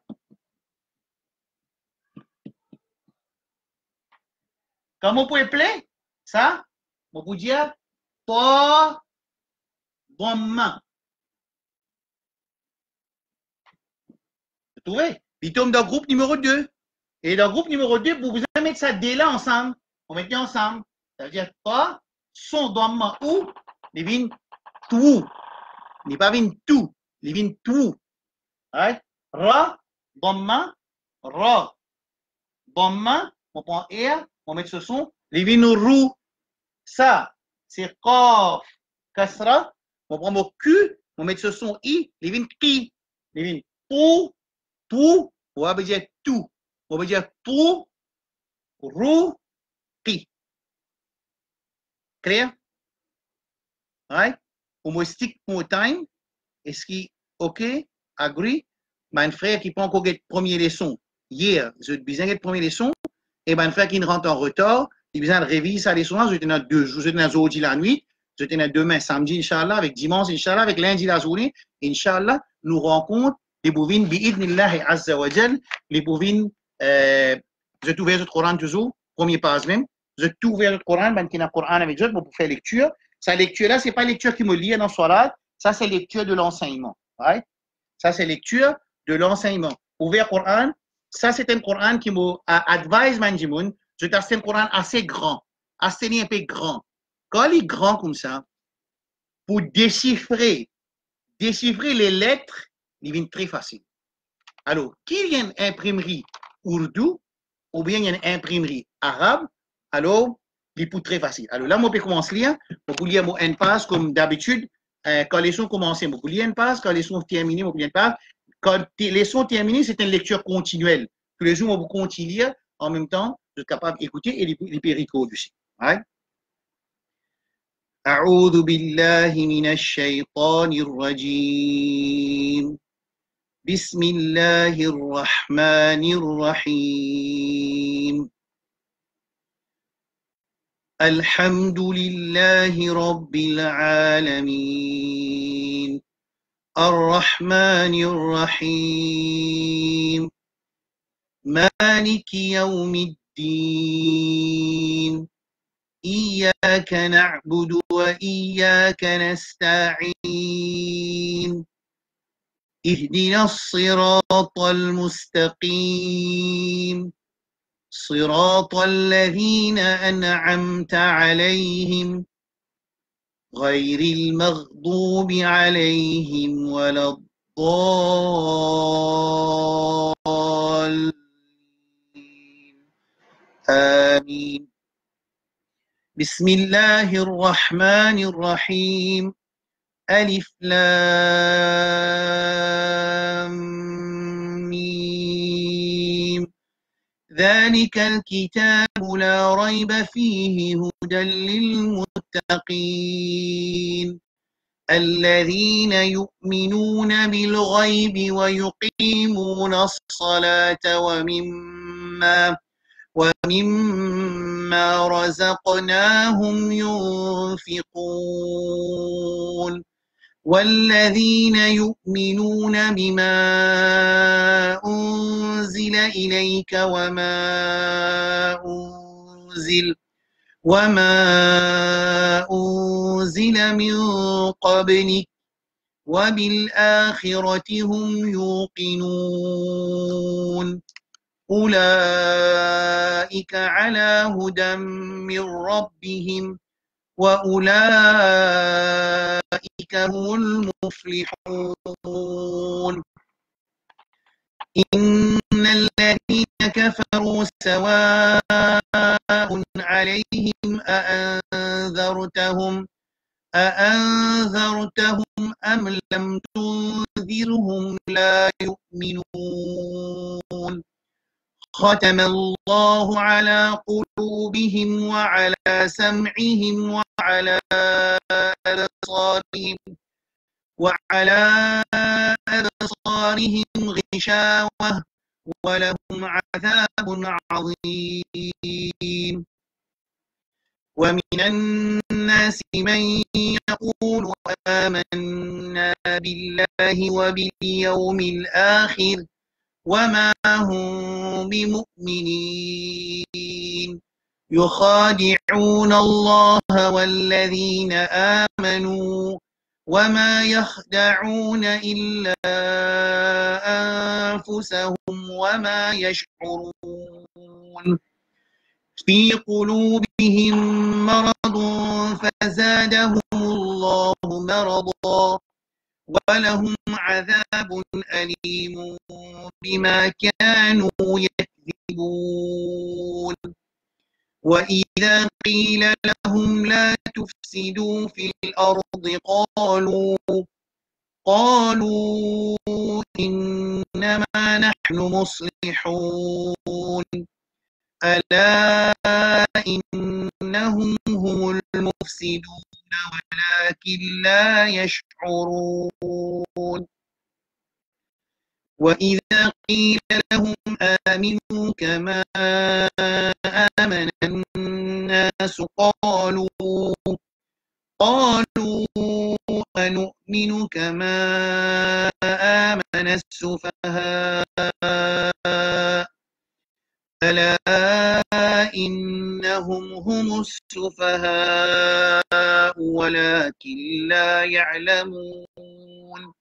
Comment on peut appeler ça? On peut dire pas bonnement. Vous trouvez? Puis il tombe dans le groupe numéro 2. Et dans le groupe numéro 2, vous allez mettre ça dès là ensemble. On met ensemble. Ça veut dire pas son bonnement ou les vins tout. Il n'est pas vin tout. Les vins tout. Right? Ra, bonnement, ra. Bonnement, on prend R, on met ce son. Les vins roux. Ça, c'est qaf, kasra. On prend mon Q, on met ce son I, les vins qui. Les vins tout, on va dire tout. On va dire tout, roux, qui. Clair? Right? On me stick more time. Est-ce qu'il OK? Agree? Mon frère qui prend encore la première leçon hier, je besoin de la première leçon, et mon frère qui rentre en retard, il besoin de réviser sa leçon, je suis dans 2 jours, je suis dans aujourd'hui la nuit, je suis dans demain, samedi, Inch'Allah, avec dimanche, Inch'Allah, avec lundi la journée, Inch'Allah, nous rencontrons les bouvines, bi'idnillahi azza wa jal, les bouvines, je suis ouvert le Coran toujours, premier page même, je suis ouvert le Coran, ben qui a le Coran avec eux pour faire lecture. Sa lecture-là, ce n'est pas lecture qui me lit dans Salat, ça c'est lecture de l'enseignement. Right? Ça c'est lecture de l'enseignement. Ouvert Coran, ça c'est un Coran qui m'a advise Manjimoun, je t'ai un Coran assez grand, assez un peu grand. Quand il est grand comme ça, pour déchiffrer les lettres, il vient très facile. Alors, qu'il y ait une imprimerie ourdou ou bien il y a une imprimerie arabe, alors, il est très facile. Alors là, moi, je peux commencer à lire. Je peux lire une page comme d'habitude. Quand les sons commencent, je peux lire une page. Quand les sons terminent, je peux lire une page. Quand les sons terminent, c'est une lecture continuelle. Tous les jours, on peut continuer en même temps. Je suis capable d'écouter et les péricodes aussi. Right? أعوذ بالله من الشيطان الرجيم بسم الله الرحمن الرحيم الحمد لله رب العالمين الرحمن الرحيم مالك يوم الدين إياك نعبد وإياك نستعين اهدنا الصراط المستقيم صراط الذين أنعمت عليهم غير المغضوب عليهم ولا الضالين آمين بسم الله الرحمن الرحيم ألف لام ميم ذلك الكتاب لا ريب فيه هدى للمتقين الذين يؤمنون بالغيب ويقيمون الصلاة ومما رزقناهم ينفقون والذين يؤمنون بما أنزل إليك وما أنزل من قبلك وبالآخرة هم يوقنون أولئك على هدى من ربهم وأولئك هم المفلحون إن الذين كفروا سواء عليهم أأنذرتهم أم لم تنذرهم لا يؤمنون ختم الله على قلوبهم وعلى سمعهم وعلى أبصارهم غشاوة ولهم عذاب عظيم. ومن الناس من يقول آمنا بالله وباليوم الآخر وما هم بمؤمنين يخادعون الله والذين آمنوا وما يخدعون إلا أنفسهم وما يشعرون في قلوبهم مرض فزادهم الله مرضا ولهم عذاب أليم بما كانوا يكذبون. وإذا قيل لهم لا تفسدوا في الأرض قالوا إنما نحن مصلحون ألا إنهم هم المفسدون ولكن لا يشعرون. وإذا قيل لهم آمنوا كما آمن الناس قالوا أنؤمن كما آمن السفهاء ألا إنهم هم السفهاء ولكن لا يعلمون.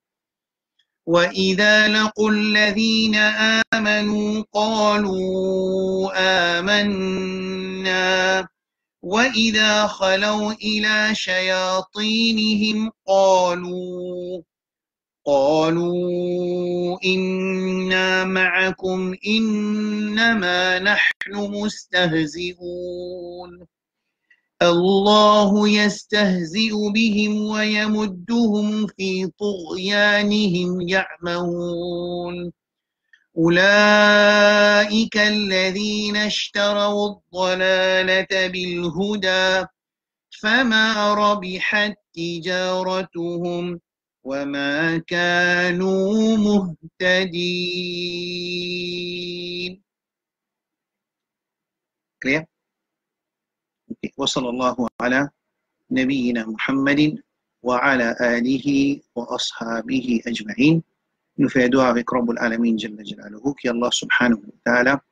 وإذا لقوا الذين آمنوا قالوا آمنا وإذا خلوا إلى شياطينهم قالوا إنا معكم إنما نحن مستهزئون الله يستهزئ بهم ويمدهم في طغيانهم يعمهون أولئك الذين اشتروا الضلالة بالهدى فما ربحت تجارتهم وما كانوا مهتدين. Clear? Okay. وصلى الله على نبينا محمد وعلى آله وأصحابه أجمعين. Nous faisons dua avec Rabbul Alamin Jalla Jalaluhu, qui Allah subhanahu wa ta'ala,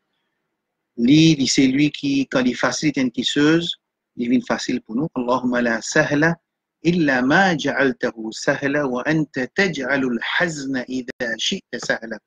lui, c'est lui qui, quand il facilite une tisseuse, divine facile pour nous. Allahumma la sahla illa ma ja'altahu sahla wa anta taj'alul hazna idha shi'ta sahla.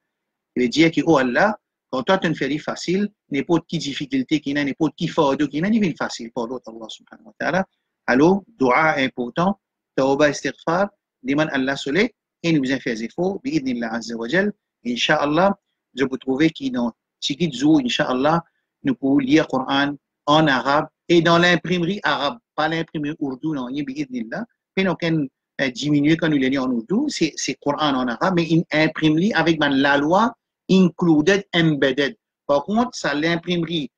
Il veut dire que, oh Allah, quand toi tu fais facile, n'importe qui difficulté qu'il y a, n'importe qui fardeau qu'il y a, divine facile pour l'autre Allah subhanahu wa ta'ala. Alors, dua important, tawba istighfar, demande Allah soleil, et nous en faisons faux, bi'idnillah azza wa jal. Inch'Allah, je peux trouver qu'il dans Tikit Zou, Inch'Allah, nous pouvons lire le Coran en arabe et dans l'imprimerie arabe, pas l'imprimerie ourdou, non, bi'idnillah. Mais nous avons diminué quand nous lisons en ourdou, c'est Coran en arabe, mais une imprimerie avec la loi included, embedded. Par contre, ça l'imprimerie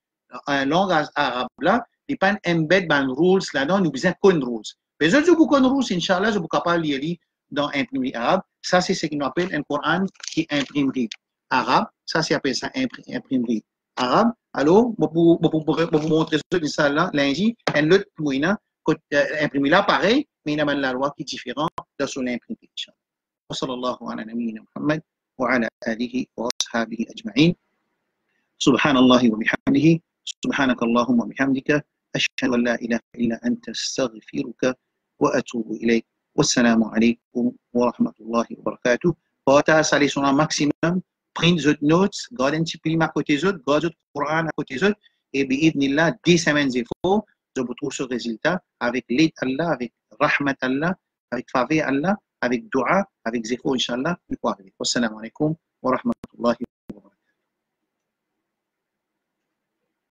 en langage arabe là, il n'y a pas un embed dans rules là-dedans, nous besoin qu'un rules. Mais je vous qu'un rules, Inch'Allah, je vous capable de lire dans l'imprimerie arabe. Ça, c'est ce qu'on appelle un Coran qui est imprimerie arabe. Ça, c'est appelé ça imprimerie arabe. Alors, je vais vous montrer ça là, lundi, un autre moyen, imprimerie là, pareil, mais il y a la loi qui est différente de son imprimerie. Wa sallallahu ala nabiyyina Muhammad wa ala alihi wa ashabihi ajma'in. Subhanallahi wa bihamdihi, subhanaka Allahumma wa bihamdika, ashhadu an la ilaha illa anta astaghfiruka wa atubu ilayk. Wassalamu alaikum wa rahmatullahi wa barakatuh. Portez ça sur un maximum, prenez d'autres notes, gardez un petit peu à côté des autres, gardez le Coran à côté des autres, et bi'idnillah, 10 semaines il faut, je vous trouve ce résultat avec l'aide Allah, avec rahmat Allah, avec faveur Allah, avec dua, avec zéro, Inch'Allah, il faut arriver. Wassalamu alaikum wa rahmatullahi wa barakatuh.